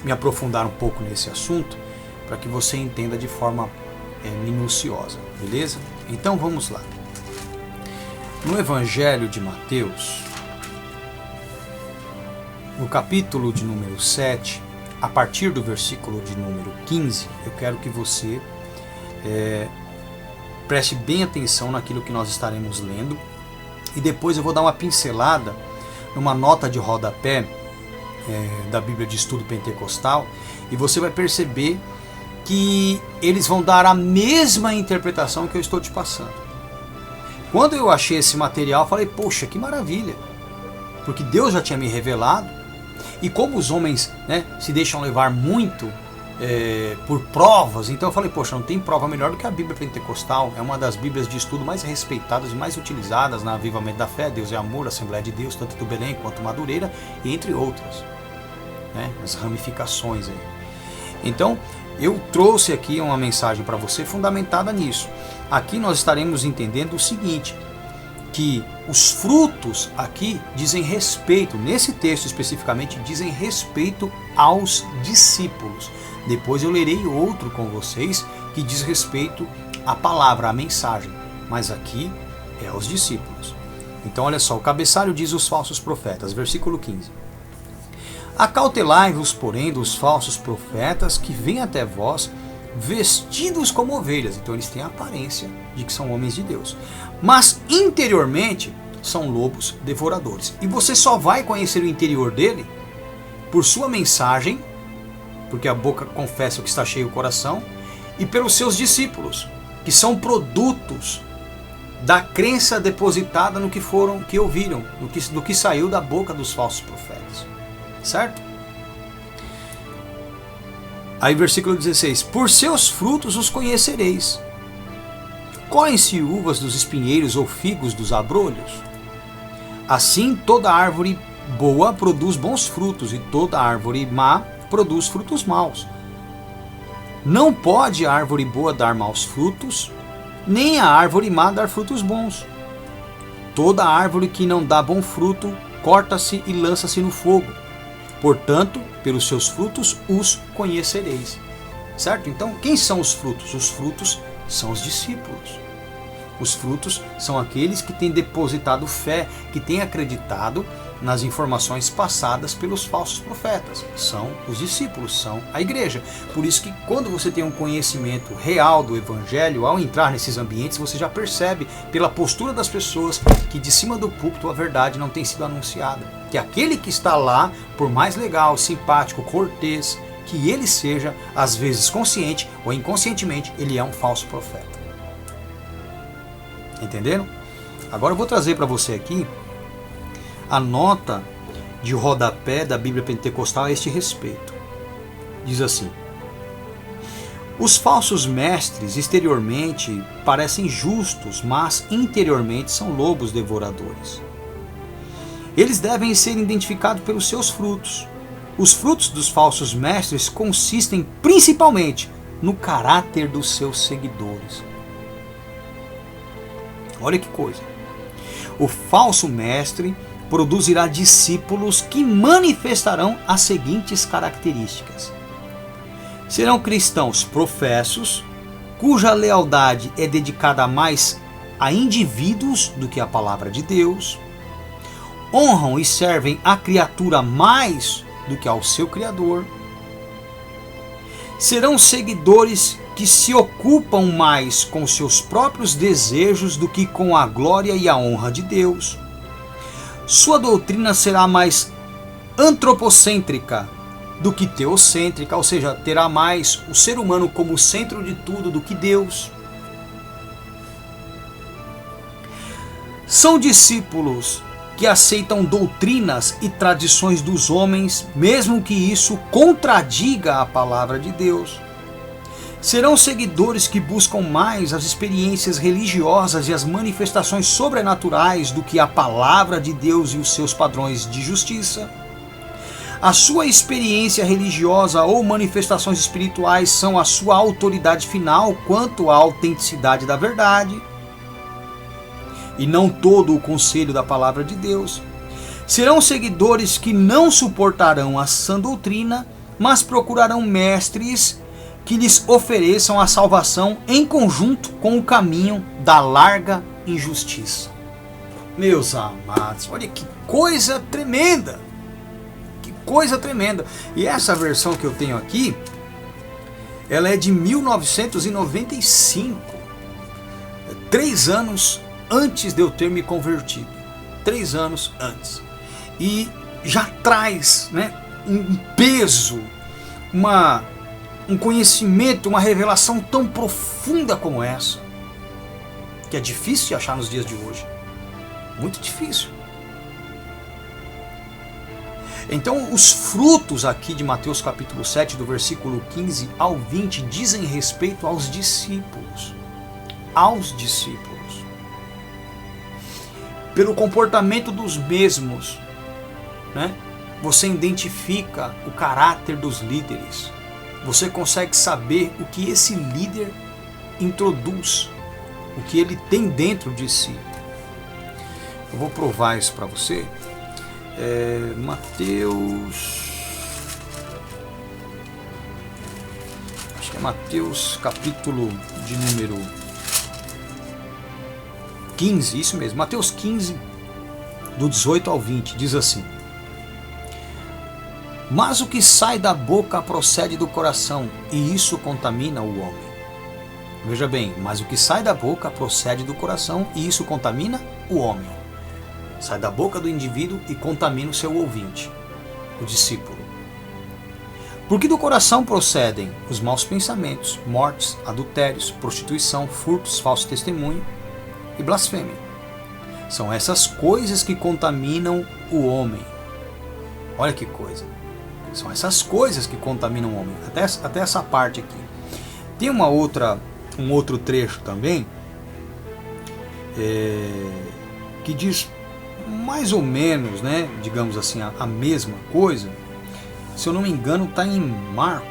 me aprofundar um pouco nesse assunto para que você entenda de forma minuciosa, beleza? Então vamos lá. No Evangelho de Mateus, no capítulo de número 7, a partir do versículo de número 15, eu quero que você preste bem atenção naquilo que nós estaremos lendo, e depois eu vou dar uma pincelada numa nota de rodapé da Bíblia de Estudo Pentecostal, e você vai perceber que eles vão dar a mesma interpretação que eu estou te passando. Quando eu achei esse material, eu falei, poxa, que maravilha, porque Deus já tinha me revelado, e como os homens se deixam levar muito por provas, então eu falei, poxa, não tem prova melhor do que a Bíblia Pentecostal. É uma das Bíblias de estudo mais respeitadas e mais utilizadas na Avivamento da Fé, Deus é Amor, Assembleia de Deus, tanto do Belém quanto Madureira, entre outras, as ramificações aí. Então, eu trouxe aqui uma mensagem para você fundamentada nisso. Aqui nós estaremos entendendo o seguinte, que os frutos aqui dizem respeito, nesse texto especificamente, dizem respeito aos discípulos. Depois eu lerei outro com vocês que diz respeito à palavra, à mensagem, mas aqui é aos discípulos. Então olha só, o cabeçalho diz os falsos profetas, versículo 15. Acautelai-vos, porém, dos falsos profetas que vêm até vós vestidos como ovelhas. Então eles têm a aparência de que são homens de Deus, mas interiormente são lobos devoradores. E você só vai conhecer o interior dele por sua mensagem, porque a boca confessa o que está cheio o coração, e pelos seus discípulos, que são produtos da crença depositada no que ouviram, do que saiu da boca dos falsos profetas. Certo? Aí versículo 16, por seus frutos os conhecereis. Colhem-se uvas dos espinheiros ou figos dos abrolhos? Assim toda árvore boa produz bons frutos, e toda árvore má produz frutos maus. Não pode a árvore boa dar maus frutos, nem a árvore má dar frutos bons. Toda árvore que não dá bom fruto, corta-se e lança-se no fogo. Portanto, pelos seus frutos os conhecereis. Certo? Então, quem são os frutos? Os frutos são os discípulos. Os frutos são aqueles que têm depositado fé, que têm acreditado nas informações passadas pelos falsos profetas. São os discípulos, são a igreja. Por isso que quando você tem um conhecimento real do Evangelho, ao entrar nesses ambientes, você já percebe pela postura das pessoas que de cima do púlpito a verdade não tem sido anunciada. Que aquele que está lá, por mais legal, simpático, cortês, que ele seja, às vezes consciente ou inconscientemente, ele é um falso profeta. Entenderam? Agora eu vou trazer para você aqui a nota de rodapé da Bíblia Pentecostal a este respeito. Diz assim: os falsos mestres exteriormente parecem justos, mas interiormente são lobos devoradores. Eles devem ser identificados pelos seus frutos. Os frutos dos falsos mestres consistem principalmente no caráter dos seus seguidores. Olha que coisa. O falso mestre produzirá discípulos que manifestarão as seguintes características. Serão cristãos professos, cuja lealdade é dedicada mais a indivíduos do que à palavra de Deus. Honram e servem a criatura mais do que ao seu Criador. Serão seguidores que se ocupam mais com seus próprios desejos do que com a glória e a honra de Deus. Sua doutrina será mais antropocêntrica do que teocêntrica, ou seja, terá mais o ser humano como centro de tudo do que Deus. São discípulos que aceitam doutrinas e tradições dos homens, mesmo que isso contradiga a palavra de Deus. Serão seguidores que buscam mais as experiências religiosas e as manifestações sobrenaturais do que a palavra de Deus e os seus padrões de justiça. A sua experiência religiosa ou manifestações espirituais são a sua autoridade final quanto à autenticidade da verdade, e não todo o conselho da palavra de Deus. Serão seguidores que não suportarão a sã doutrina, mas procurarão mestres que lhes ofereçam a salvação em conjunto com o caminho da larga injustiça. Meus amados, olha que coisa tremenda! Que coisa tremenda! E essa versão que eu tenho aqui, ela é de 1995, 3 anos antes de eu ter me convertido. 3 anos antes. E já traz, né, um peso, um conhecimento, uma revelação tão profunda como essa, que é difícil de achar nos dias de hoje. Muito difícil. Então, os frutos aqui de Mateus capítulo 7, do versículo 15 ao 20, dizem respeito aos discípulos. Aos discípulos. Pelo comportamento dos mesmos, né, você identifica o caráter dos líderes. Você consegue saber o que esse líder introduz, o que ele tem dentro de si. Eu vou provar isso para você. Mateus... Acho que é Mateus capítulo de número 15, isso mesmo. Mateus 15, do 18 ao 20, diz assim: Mas o que sai da boca procede do coração, e isso contamina o homem. Veja bem, mas o que sai da boca procede do coração, e isso contamina o homem. Sai da boca do indivíduo e contamina o seu ouvinte, o discípulo. Porque do coração procedem os maus pensamentos, mortes, adultérios, prostituição, furtos, falso testemunho e blasfêmia. São essas coisas que contaminam o homem. Olha que coisa. São essas coisas que contaminam o homem. Até essa parte aqui. Tem um outro trecho também, que diz mais ou menos, né, digamos assim, a mesma coisa. Se eu não me engano, está em Marcos.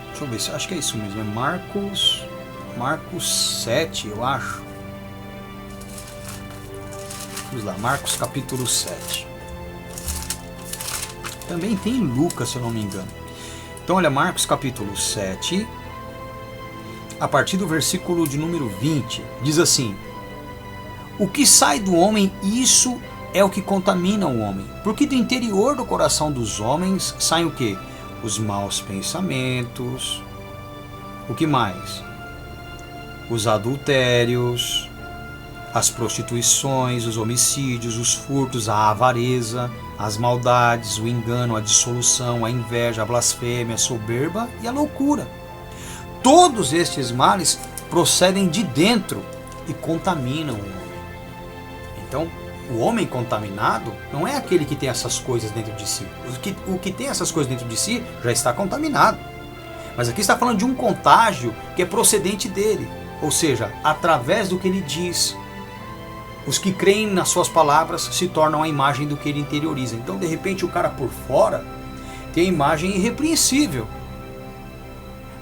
Deixa eu ver, acho que é isso mesmo. É Marcos 7, eu acho. Vamos lá, Marcos capítulo 7. Também tem em Lucas, se eu não me engano. Então olha, Marcos capítulo 7, a partir do versículo de número 20, diz assim: O que sai do homem, isso é o que contamina o homem. Porque do interior do coração dos homens saem o quê? Os maus pensamentos. O que mais? Os adultérios, as prostituições, os homicídios, os furtos, a avareza, as maldades, o engano, a dissolução, a inveja, a blasfêmia, a soberba e a loucura. Todos estes males procedem de dentro e contaminam o homem. Então, o homem contaminado não é aquele que tem essas coisas dentro de si. O que tem essas coisas dentro de si já está contaminado. Mas aqui está falando de um contágio que é procedente dele. Ou seja, através do que ele diz. Os que creem nas suas palavras se tornam a imagem do que ele interioriza. Então, de repente, o cara por fora tem a imagem irrepreensível.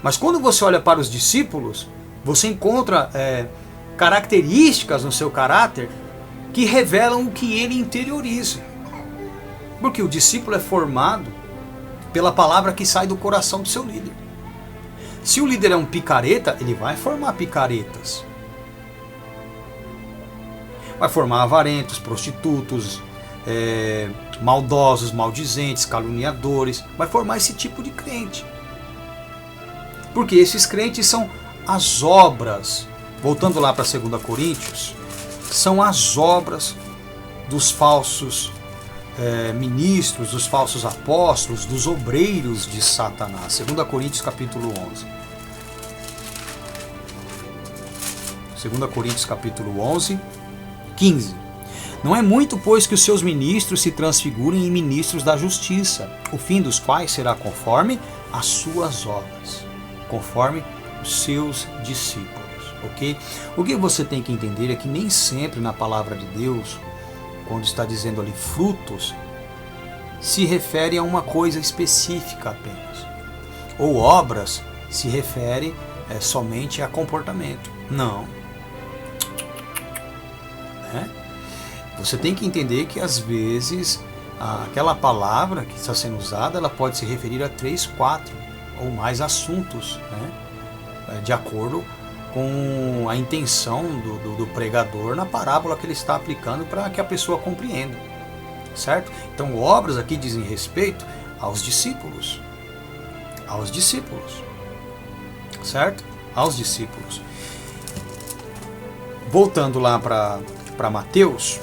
Mas quando você olha para os discípulos, você encontra características no seu caráter que revelam o que ele interioriza. Porque o discípulo é formado pela palavra que sai do coração do seu líder. Se o líder é um picareta, ele vai formar picaretas. Vai formar avarentos, prostitutos, maldosos, maldizentes, caluniadores. Vai formar esse tipo de crente. Porque esses crentes são as obras, voltando lá para 2 Coríntios, são as obras dos falsos ministros, dos falsos apóstolos, dos obreiros de Satanás. 2 Coríntios capítulo 11. 2 Coríntios capítulo 11, 15. Não é muito, pois, que os seus ministros se transfigurem em ministros da justiça, o fim dos quais será conforme as suas obras, conforme os seus discípulos, ok? O que você tem que entender é que nem sempre na palavra de Deus, quando está dizendo ali frutos, se refere a uma coisa específica apenas. Ou obras se refere somente a comportamento. Não. Você tem que entender que às vezes aquela palavra que está sendo usada, ela pode se referir a 3, 4 ou mais assuntos, de acordo com a intenção do pregador na parábola que ele está aplicando para que a pessoa compreenda, certo? Então, obras aqui dizem respeito aos discípulos, certo? Aos discípulos. Voltando lá para Mateus,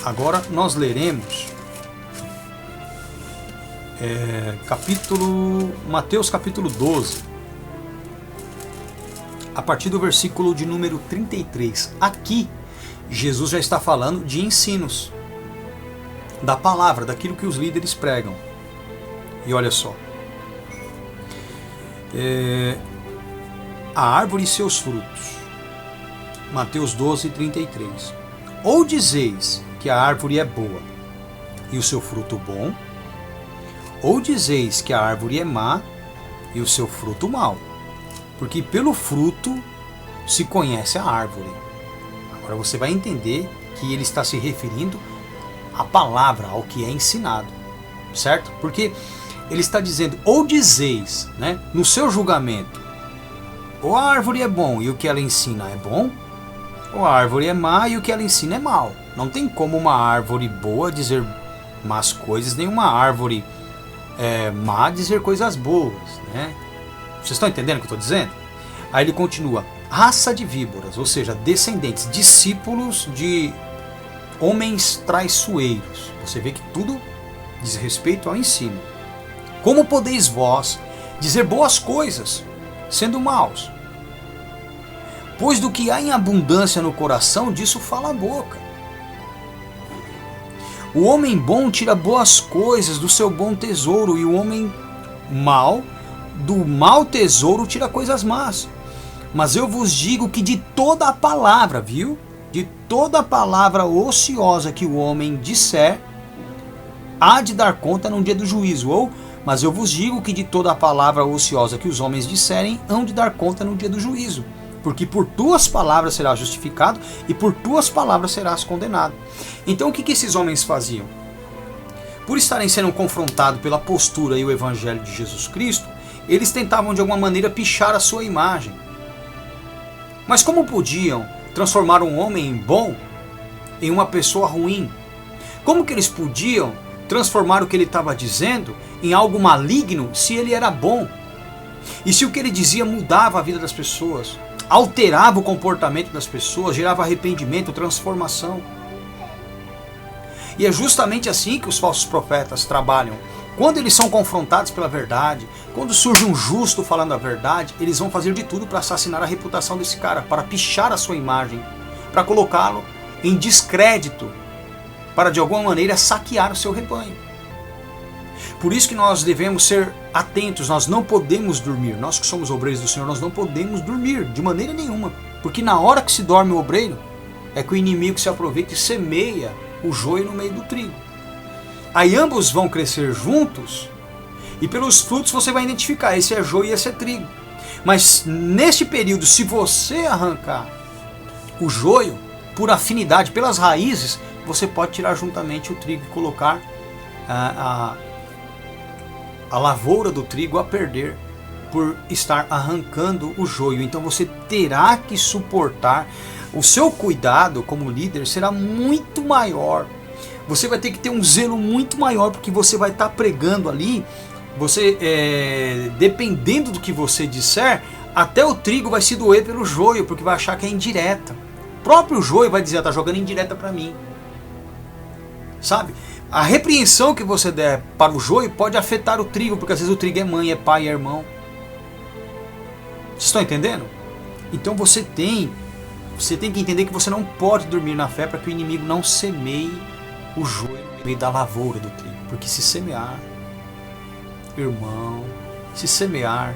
agora nós leremos Mateus capítulo 12, a partir do versículo de número 33. Aqui, Jesus já está falando de ensinos, da palavra, daquilo que os líderes pregam. E olha só. A árvore e seus frutos. Mateus 12, 33. Ou dizeis que a árvore é boa e o seu fruto bom, ou dizeis que a árvore é má e o seu fruto mau. Porque pelo fruto se conhece a árvore. Agora você vai entender que ele está se referindo à palavra, ao que é ensinado, certo? Porque ele está dizendo, ou dizeis, no seu julgamento, ou a árvore é bom e o que ela ensina é bom, ou a árvore é má e o que ela ensina é mal. Não tem como uma árvore boa dizer más coisas, nem uma árvore má dizer coisas boas, Vocês estão entendendo o que eu estou dizendo? Aí ele continua, raça de víboras, ou seja, descendentes, discípulos de homens traiçoeiros. Você vê que tudo diz respeito ao ensino. Como podeis vós dizer boas coisas, sendo maus? Pois do que há em abundância no coração, disso fala a boca. O homem bom tira boas coisas do seu bom tesouro, e o homem mau do mau tesouro tira coisas más. Mas eu vos digo que de toda a palavra, de toda a palavra ociosa que o homem disser, há de dar conta no dia do juízo. Mas eu vos digo que de toda a palavra ociosa que os homens disserem, hão de dar conta no dia do juízo. Porque por tuas palavras serás justificado e por tuas palavras serás condenado. Então o que esses homens faziam? Por estarem sendo confrontados pela postura e o evangelho de Jesus Cristo, eles tentavam de alguma maneira pichar a sua imagem. Mas como podiam transformar um homem bom em uma pessoa ruim? Como que eles podiam transformar o que ele estava dizendo em algo maligno se ele era bom? E se o que ele dizia mudava a vida das pessoas, alterava o comportamento das pessoas, gerava arrependimento, transformação? E é justamente assim que os falsos profetas trabalham. Quando eles são confrontados pela verdade, quando surge um justo falando a verdade, eles vão fazer de tudo para assassinar a reputação desse cara, para pichar a sua imagem, para colocá-lo em descrédito, para de alguma maneira saquear o seu rebanho. Por isso que nós devemos ser atentos, nós não podemos dormir. Nós que somos obreiros do Senhor, nós não podemos dormir de maneira nenhuma. Porque na hora que se dorme o obreiro, é que o inimigo se aproveita e semeia o joio no meio do trigo. Aí ambos vão crescer juntos e pelos frutos você vai identificar, esse é joio e esse é trigo. Mas neste período, se você arrancar o joio por afinidade, pelas raízes, você pode tirar juntamente o trigo e colocar a lavoura do trigo a perder por estar arrancando o joio. Então você terá que suportar, o seu cuidado como líder será muito maior. Você vai ter que ter um zelo muito maior, porque você vai estar pregando ali, você dependendo do que você disser, até o trigo vai se doer pelo joio, porque vai achar que é indireta. O próprio joio vai dizer, está jogando indireta para mim. Sabe? A repreensão que você der para o joio pode afetar o trigo, porque às vezes o trigo é mãe, é pai, é irmão. Vocês estão entendendo? Então você tem que entender que você não pode dormir na fé para que o inimigo não semeie o joio no meio da lavoura do trigo. Porque se semear, irmão, se semear,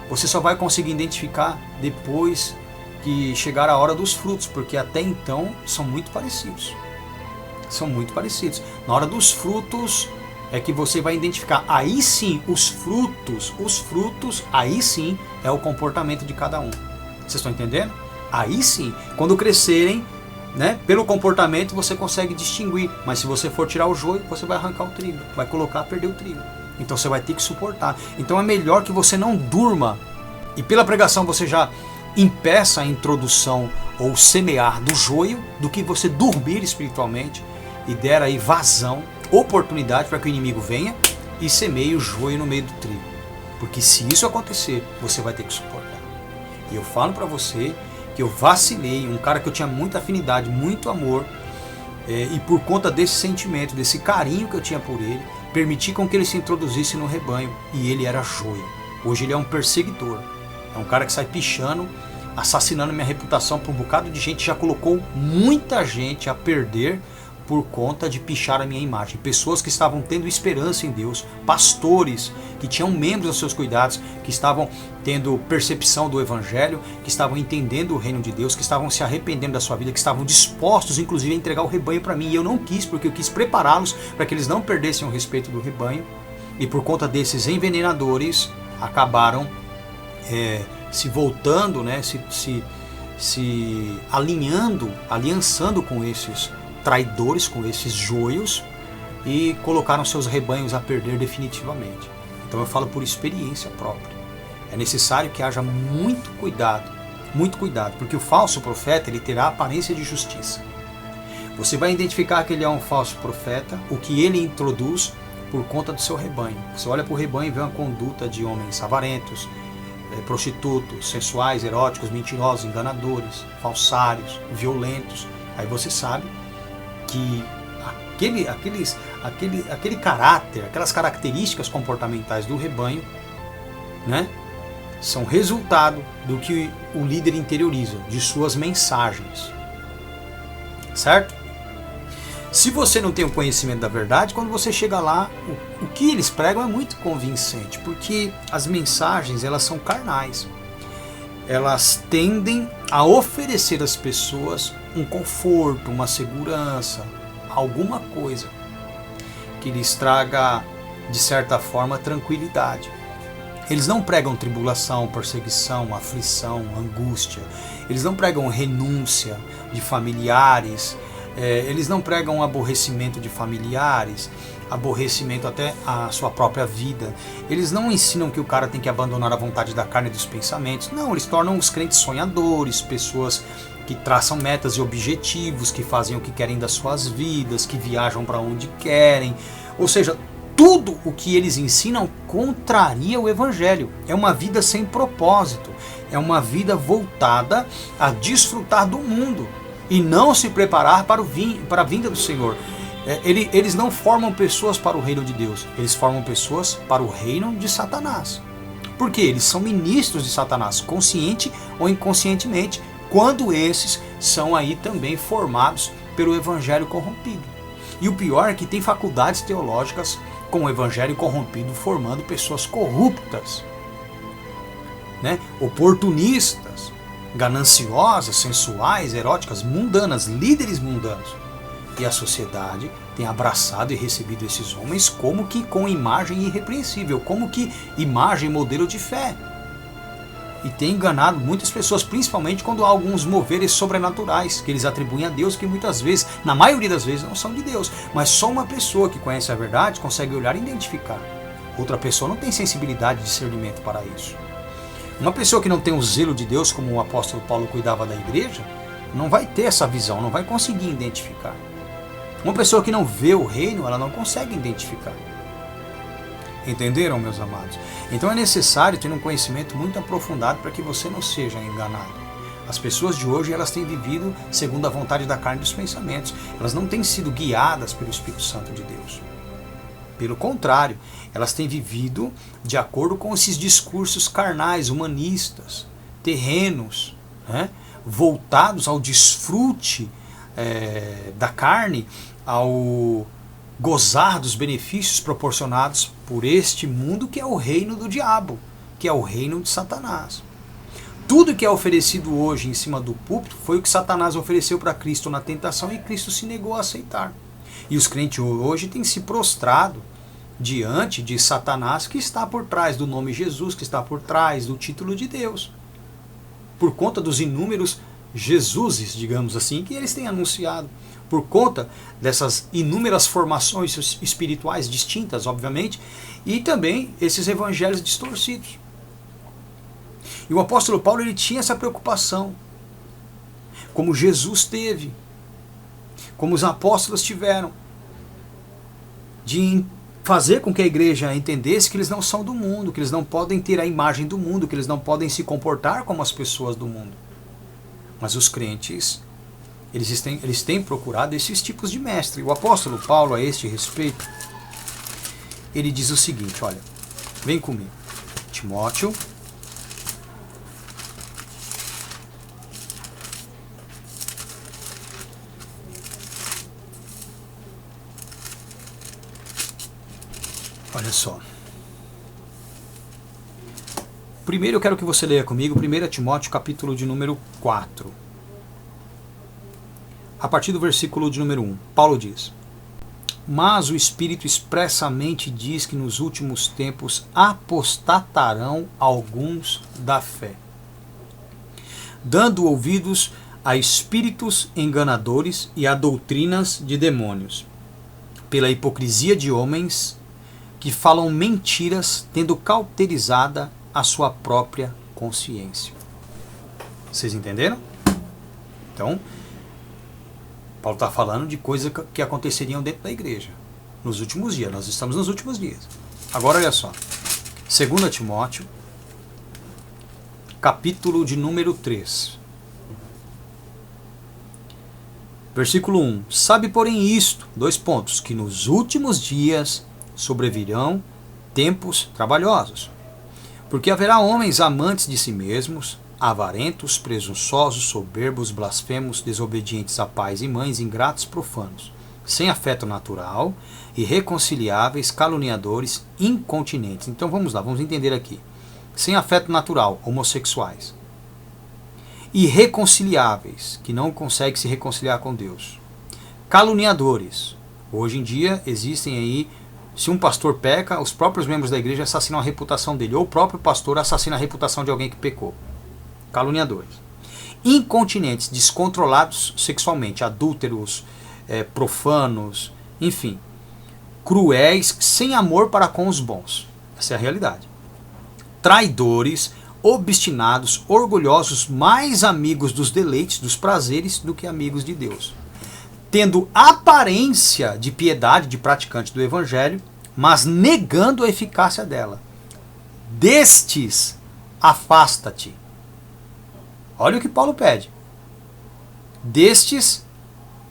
você só vai conseguir identificar depois que chegar a hora dos frutos, porque até então são muito parecidos. São muito parecidos. Na hora dos frutos é que você vai identificar. Aí sim, os frutos, aí sim é o comportamento de cada um. Vocês estão entendendo? Aí sim, quando crescerem, né, pelo comportamento você consegue distinguir. Mas se você for tirar o joio, você vai arrancar o trigo, vai colocar, perder o trigo. Então você vai ter que suportar. Então é melhor que você não durma. E pela pregação você já impeça a introdução ou semear do joio, do que você dormir espiritualmente e der aí vazão, oportunidade para que o inimigo venha e semeie o joio no meio do trigo. Porque se isso acontecer, você vai ter que suportar. E eu falo para você que eu vacilei, um cara que eu tinha muita afinidade, muito amor, e por conta desse sentimento, desse carinho que eu tinha por ele, permiti com que ele se introduzisse no rebanho, e ele era joio. Hoje ele é um perseguidor, é um cara que sai pichando, assassinando minha reputação para um bocado de gente, já colocou muita gente a perder por conta de pichar a minha imagem. Pessoas que estavam tendo esperança em Deus, pastores que tinham membros aos seus cuidados, que estavam tendo percepção do Evangelho, que estavam entendendo o reino de Deus, que estavam se arrependendo da sua vida, que estavam dispostos inclusive a entregar o rebanho para mim, e eu não quis, porque eu quis prepará-los para que eles não perdessem o respeito do rebanho, e por conta desses envenenadores acabaram se voltando, né, se aliançando com esses traidores, com esses joios, e colocaram seus rebanhos a perder definitivamente. Então eu falo por experiência própria. É necessário que haja muito cuidado, porque o falso profeta ele terá a aparência de justiça. Você vai identificar que ele é um falso profeta, o que ele introduz por conta do seu rebanho. Você olha para o rebanho e vê uma conduta de homens avarentos, prostitutos, sensuais, eróticos, mentirosos, enganadores, falsários, violentos. Aí você sabe que aquele caráter, aquelas características comportamentais do rebanho, né, são resultado do que o líder interioriza, de suas mensagens. Certo? Se você não tem o conhecimento da verdade, quando você chega lá, o que eles pregam é muito convincente, porque as mensagens elas são carnais. Elas tendem a oferecer às pessoas um conforto, uma segurança, alguma coisa que lhes traga, de certa forma, tranquilidade. Eles não pregam tribulação, perseguição, aflição, angústia. Eles não pregam renúncia de familiares. Eles não pregam aborrecimento de familiares, aborrecimento até a sua própria vida. Eles não ensinam que o cara tem que abandonar a vontade da carne e dos pensamentos. Não, eles tornam os crentes sonhadores, pessoas que traçam metas e objetivos, que fazem o que querem das suas vidas, que viajam para onde querem. Ou seja, tudo o que eles ensinam contraria o Evangelho. É uma vida sem propósito. É uma vida voltada a desfrutar do mundo e não se preparar para a vinda do Senhor. Eles não formam pessoas para o reino de Deus, eles formam pessoas para o reino de Satanás. Porque eles são ministros de Satanás, consciente ou inconscientemente, quando esses são aí também formados pelo evangelho corrompido. E o pior é que tem faculdades teológicas com o evangelho corrompido formando pessoas corruptas, né? Oportunistas, gananciosas, sensuais, eróticas, mundanas, líderes mundanos. E a sociedade tem abraçado e recebido esses homens como que com imagem irrepreensível, como que imagem modelo de fé. E tem enganado muitas pessoas, principalmente quando há alguns moveres sobrenaturais que eles atribuem a Deus, que muitas vezes, na maioria das vezes, não são de Deus. Mas só uma pessoa que conhece a verdade consegue olhar e identificar. Outra pessoa não tem sensibilidade de discernimento para isso. Uma pessoa que não tem o zelo de Deus, como o apóstolo Paulo cuidava da igreja, não vai ter essa visão, não vai conseguir identificar. Uma pessoa que não vê o reino, ela não consegue identificar. Entenderam, meus amados? Então é necessário ter um conhecimento muito aprofundado para que você não seja enganado. As pessoas de hoje, elas têm vivido segundo a vontade da carne e dos pensamentos. Elas não têm sido guiadas pelo Espírito Santo de Deus. Pelo contrário, elas têm vivido de acordo com esses discursos carnais, humanistas, terrenos, né? Voltados ao desfrute da carne, ao gozar dos benefícios proporcionados por este mundo que é o reino do diabo, que é o reino de Satanás. Tudo que é oferecido hoje em cima do púlpito foi o que Satanás ofereceu para Cristo na tentação e Cristo se negou a aceitar. E os crentes hoje têm se prostrado diante de Satanás, que está por trás do nome Jesus, que está por trás do título de Deus, por conta dos inúmeros Jesuses, digamos assim, que eles têm anunciado, por conta dessas inúmeras formações espirituais distintas, obviamente, e também esses evangelhos distorcidos. E o apóstolo Paulo, ele tinha essa preocupação, como Jesus teve, como os apóstolos tiveram, de fazer com que a igreja entendesse que eles não são do mundo, que eles não podem ter a imagem do mundo, que eles não podem se comportar como as pessoas do mundo. Mas os crentes, eles têm procurado esses tipos de mestre. O apóstolo Paulo, a este respeito, ele diz o seguinte, olha, vem comigo, Timóteo, olha só. Primeiro eu quero que você leia comigo 1 Timóteo capítulo de número 4. A partir do versículo de número 1. Paulo diz: Mas o Espírito expressamente diz que nos últimos tempos apostatarão alguns da fé, dando ouvidos a espíritos enganadores e a doutrinas de demônios, pela hipocrisia de homens que falam mentiras, tendo cauterizada a sua própria consciência. Vocês entenderam? Então, Paulo está falando de coisas que aconteceriam dentro da igreja nos últimos dias. Nós estamos nos últimos dias. Agora olha só. 2 Timóteo, capítulo de número 3. Versículo 1. Sabe, porém, isto, que nos últimos dias sobrevirão tempos trabalhosos. Porque haverá homens amantes de si mesmos, avarentos, presunçosos, soberbos, blasfemos, desobedientes a pais e mães, ingratos, profanos, sem afeto natural, irreconciliáveis, caluniadores, incontinentes. Então vamos lá, vamos entender aqui. Sem afeto natural, homossexuais. Irreconciliáveis, que não conseguem se reconciliar com Deus. Caluniadores. Hoje em dia existem aí, se um pastor peca, os próprios membros da igreja assassinam a reputação dele, ou o próprio pastor assassina a reputação de alguém que pecou. Caluniadores. Incontinentes, descontrolados sexualmente, adúlteros, profanos, enfim. Cruéis, sem amor para com os bons. Essa é a realidade. Traidores, obstinados, orgulhosos, mais amigos dos deleites, dos prazeres, do que amigos de Deus. Tendo aparência de piedade, de praticante do evangelho, mas negando a eficácia dela. Destes, afasta-te. Olha o que Paulo pede. Destes,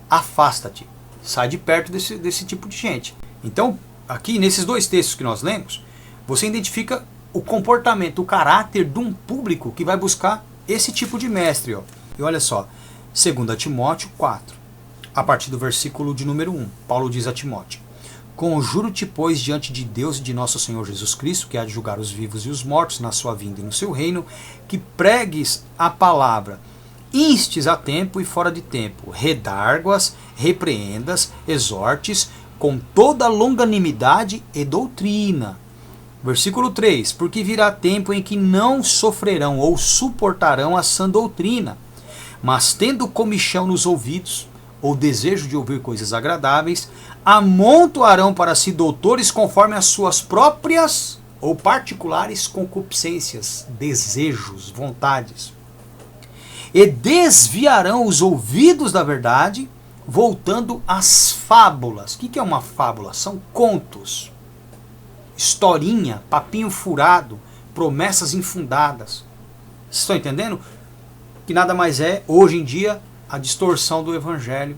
afasta-te. Sai de perto desse tipo de gente. Então, aqui nesses dois textos que nós lemos, você identifica o comportamento, o caráter de um público que vai buscar esse tipo de mestre. Ó. E olha só, 2 Timóteo 4, a partir do versículo de número 1, Paulo diz a Timóteo: Conjuro-te, pois, diante de Deus e de nosso Senhor Jesus Cristo, que há de julgar os vivos e os mortos na sua vinda e no seu reino, que pregues a palavra, instes a tempo e fora de tempo, redarguas, repreendas, exortes, com toda longanimidade e doutrina. Versículo 3, porque virá tempo em que não sofrerão ou suportarão a sã doutrina, mas tendo comichão nos ouvidos, ou desejo de ouvir coisas agradáveis, amontoarão para si doutores conforme as suas próprias ou particulares concupiscências, desejos, vontades. E desviarão os ouvidos da verdade, voltando às fábulas. O que é uma fábula? São contos, historinha, papinho furado, promessas infundadas. Vocês estão entendendo? Que nada mais é, hoje em dia, a distorção do evangelho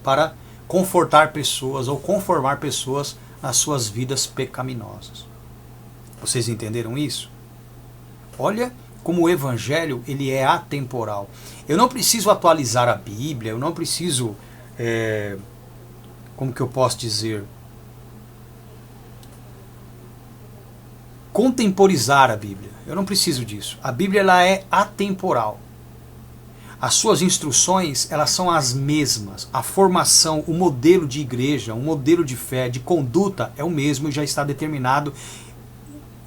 para confortar pessoas ou conformar pessoas nas suas vidas pecaminosas. Vocês entenderam isso? Olha como o evangelho ele é atemporal. Eu não preciso atualizar a Bíblia, eu não preciso, como que eu posso dizer, contemporizar a Bíblia. Eu não preciso disso. A Bíblia ela é atemporal. As suas instruções, elas são as mesmas. A formação, o modelo de igreja, o modelo de fé, de conduta é o mesmo e já está determinado.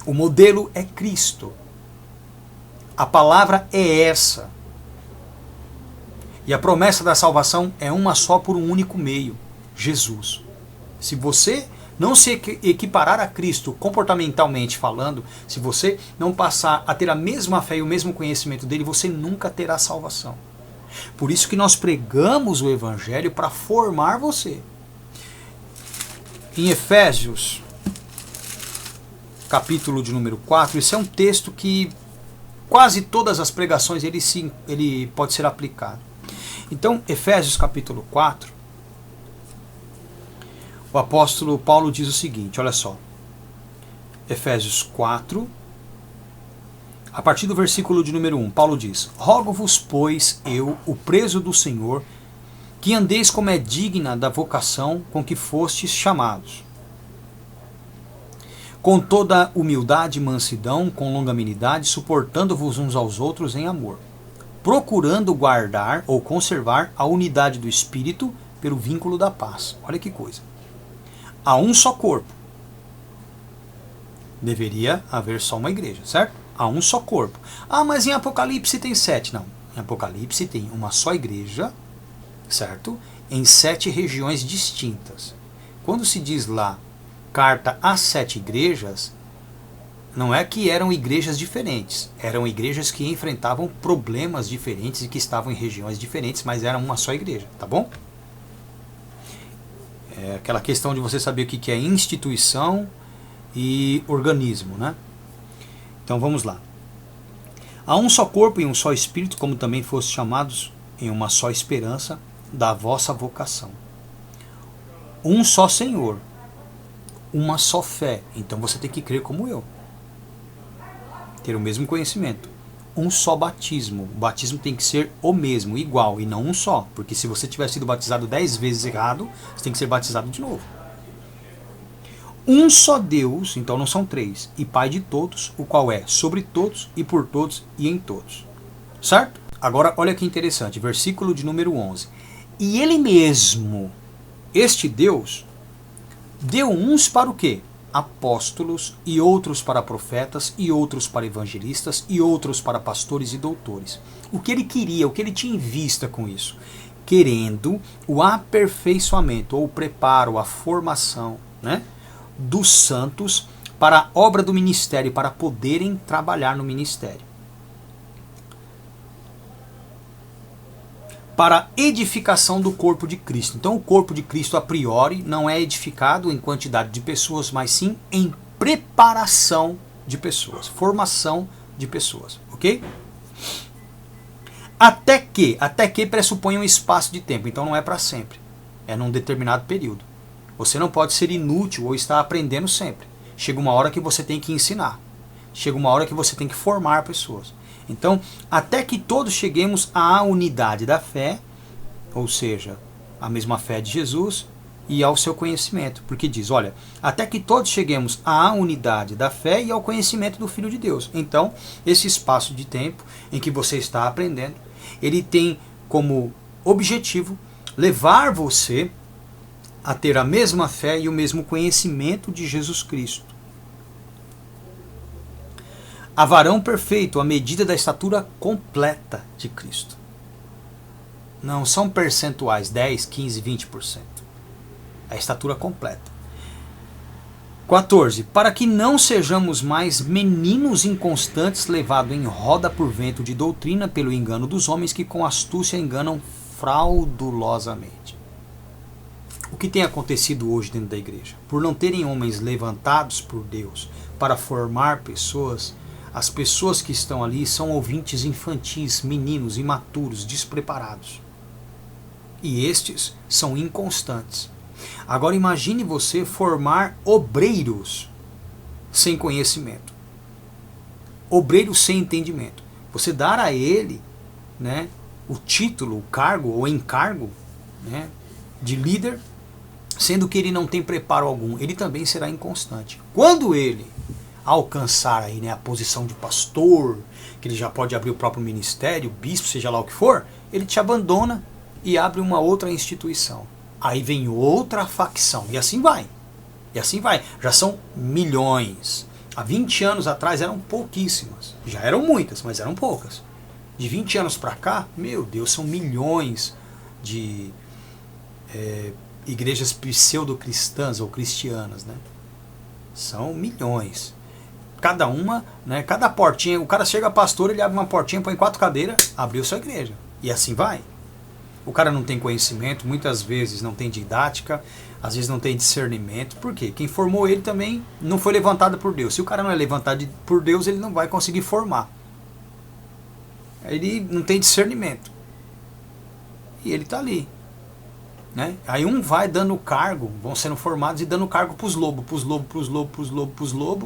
O modelo é Cristo. A palavra é essa. E a promessa da salvação é uma só por um único meio, Jesus. Se você não se equiparar a Cristo comportamentalmente falando, se você não passar a ter a mesma fé e o mesmo conhecimento dele, você nunca terá salvação. Por isso que nós pregamos o Evangelho para formar você. Em Efésios, capítulo de número 4, esse é um texto que quase todas as pregações ele pode ser aplicado. Então, Efésios capítulo 4, o apóstolo Paulo diz o seguinte, olha só. Efésios 4, a partir do versículo de número 1, Paulo diz: Rogo-vos, pois, eu, o preso do Senhor, que andeis como é digna da vocação com que fostes chamados, com toda humildade e mansidão, com longanimidade, suportando-vos uns aos outros em amor, procurando guardar ou conservar a unidade do Espírito pelo vínculo da paz. Olha que coisa. Há um só corpo. Deveria haver só uma igreja, certo? Há um só corpo. Ah, mas em Apocalipse tem 7. Não. Em Apocalipse tem uma só igreja, certo? Em 7 regiões distintas. Quando se diz lá, carta às 7 igrejas, não é que eram igrejas diferentes. Eram igrejas que enfrentavam problemas diferentes e que estavam em regiões diferentes, mas eram uma só igreja, tá bom? É aquela questão de você saber o que é instituição e organismo, né? Então vamos lá. Há um só corpo e um só espírito, como também fostes chamados em uma só esperança da vossa vocação. Um só Senhor, uma só fé. Então você tem que crer como eu. Ter o mesmo conhecimento. Um só batismo. O batismo tem que ser o mesmo, igual, e não um só. Porque se você tiver sido batizado 10 vezes errado, você tem que ser batizado de novo. Um só Deus, então não são 3, e Pai de todos, o qual é sobre todos, e por todos, e em todos. Certo? Agora, olha que interessante, versículo de número 11. E Ele mesmo, este Deus, deu uns para o quê? Apóstolos, e outros para profetas, e outros para evangelistas, e outros para pastores e doutores. O que ele queria, o que ele tinha em vista com isso? Querendo o aperfeiçoamento, ou o preparo, a formação, né, dos santos para a obra do ministério, para poderem trabalhar no ministério. Para a edificação do corpo de Cristo. Então o corpo de Cristo a priori não é edificado em quantidade de pessoas, mas sim em preparação de pessoas, formação de pessoas, ok? Até que pressupõe um espaço de tempo, então não é para sempre, é num determinado período. Você não pode ser inútil ou estar aprendendo sempre. Chega uma hora que você tem que ensinar, chega uma hora que você tem que formar pessoas. Então, até que todos cheguemos à unidade da fé, ou seja, a mesma fé de Jesus, e ao seu conhecimento. Porque diz, olha, até que todos cheguemos à unidade da fé e ao conhecimento do Filho de Deus. Então, esse espaço de tempo em que você está aprendendo, ele tem como objetivo levar você a ter a mesma fé e o mesmo conhecimento de Jesus Cristo. A varão perfeito, à medida da estatura completa de Cristo. Não são percentuais, 10, 15, 20%. A estatura completa. 14. Para que não sejamos mais meninos inconstantes, levados em roda por vento de doutrina, pelo engano dos homens que com astúcia enganam fraudulosamente. O que tem acontecido hoje dentro da igreja? Por não terem homens levantados por Deus para formar pessoas, as pessoas que estão ali são ouvintes infantis, meninos, imaturos, despreparados. E estes são inconstantes. Agora imagine você formar obreiros sem conhecimento. Obreiros sem entendimento. Você dar a ele, né, o título, o cargo ou encargo, né, de líder, sendo que ele não tem preparo algum, ele também será inconstante. Quando ele alcançar aí, né, a posição de pastor, que ele já pode abrir o próprio ministério, bispo, seja lá o que for, ele te abandona e abre uma outra instituição. Aí vem outra facção, e assim vai. E assim vai. Já são milhões. Há 20 anos atrás eram pouquíssimas. Já eram muitas, mas eram poucas. De 20 anos para cá, meu Deus, são milhões de igrejas pseudo-cristãs ou cristianas, né? São milhões. Cada uma, né, cada portinha, o cara chega pastor, ele abre uma portinha, põe 4 cadeiras, abriu sua igreja. E assim vai. O cara não tem conhecimento, muitas vezes não tem didática, às vezes não tem discernimento. Por quê? Quem formou ele também não foi levantado por Deus. Se o cara não é levantado por Deus, ele não vai conseguir formar. Ele não tem discernimento. E ele está ali. Né? Aí um vai dando cargo, vão sendo formados e dando cargo para os lobos,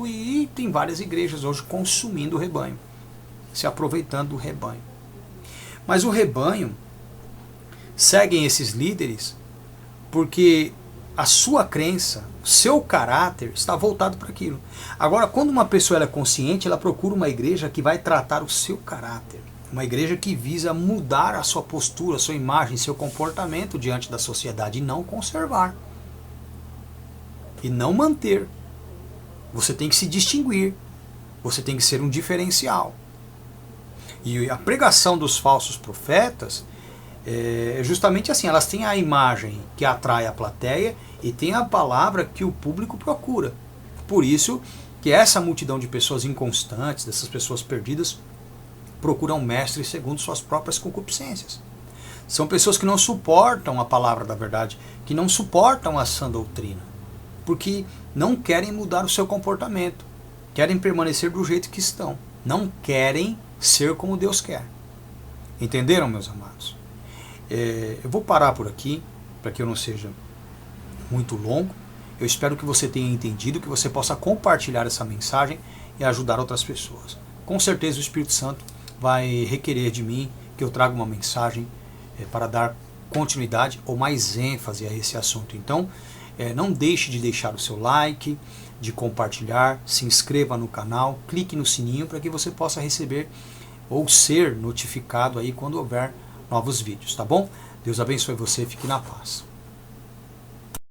e tem várias igrejas hoje consumindo o rebanho, se aproveitando do rebanho. Mas o rebanho seguem esses líderes porque a sua crença, o seu caráter está voltado para aquilo. Agora, quando uma pessoa ela é consciente, ela procura uma igreja que vai tratar o seu caráter. Uma igreja que visa mudar a sua postura, a sua imagem, seu comportamento diante da sociedade e não conservar. E não manter. Você tem que se distinguir. Você tem que ser um diferencial. E a pregação dos falsos profetas é justamente assim, elas têm a imagem que atrai a plateia e tem a palavra que o público procura. Por isso que essa multidão de pessoas inconstantes, dessas pessoas perdidas, procuram mestres segundo suas próprias concupiscências. São pessoas que não suportam a palavra da verdade, que não suportam a sã doutrina, porque não querem mudar o seu comportamento, querem permanecer do jeito que estão, não querem ser como Deus quer. Entenderam, meus amados? Eu vou parar por aqui, para que eu não seja muito longo. Eu espero que você tenha entendido, que você possa compartilhar essa mensagem e ajudar outras pessoas. Com certeza o Espírito Santo vai requerer de mim que eu traga uma mensagem para dar continuidade ou mais ênfase a esse assunto. Então, não deixe de deixar o seu like, de compartilhar, se inscreva no canal, clique no sininho para que você possa receber ou ser notificado aí quando houver novos vídeos, tá bom? Deus abençoe você, fique na paz.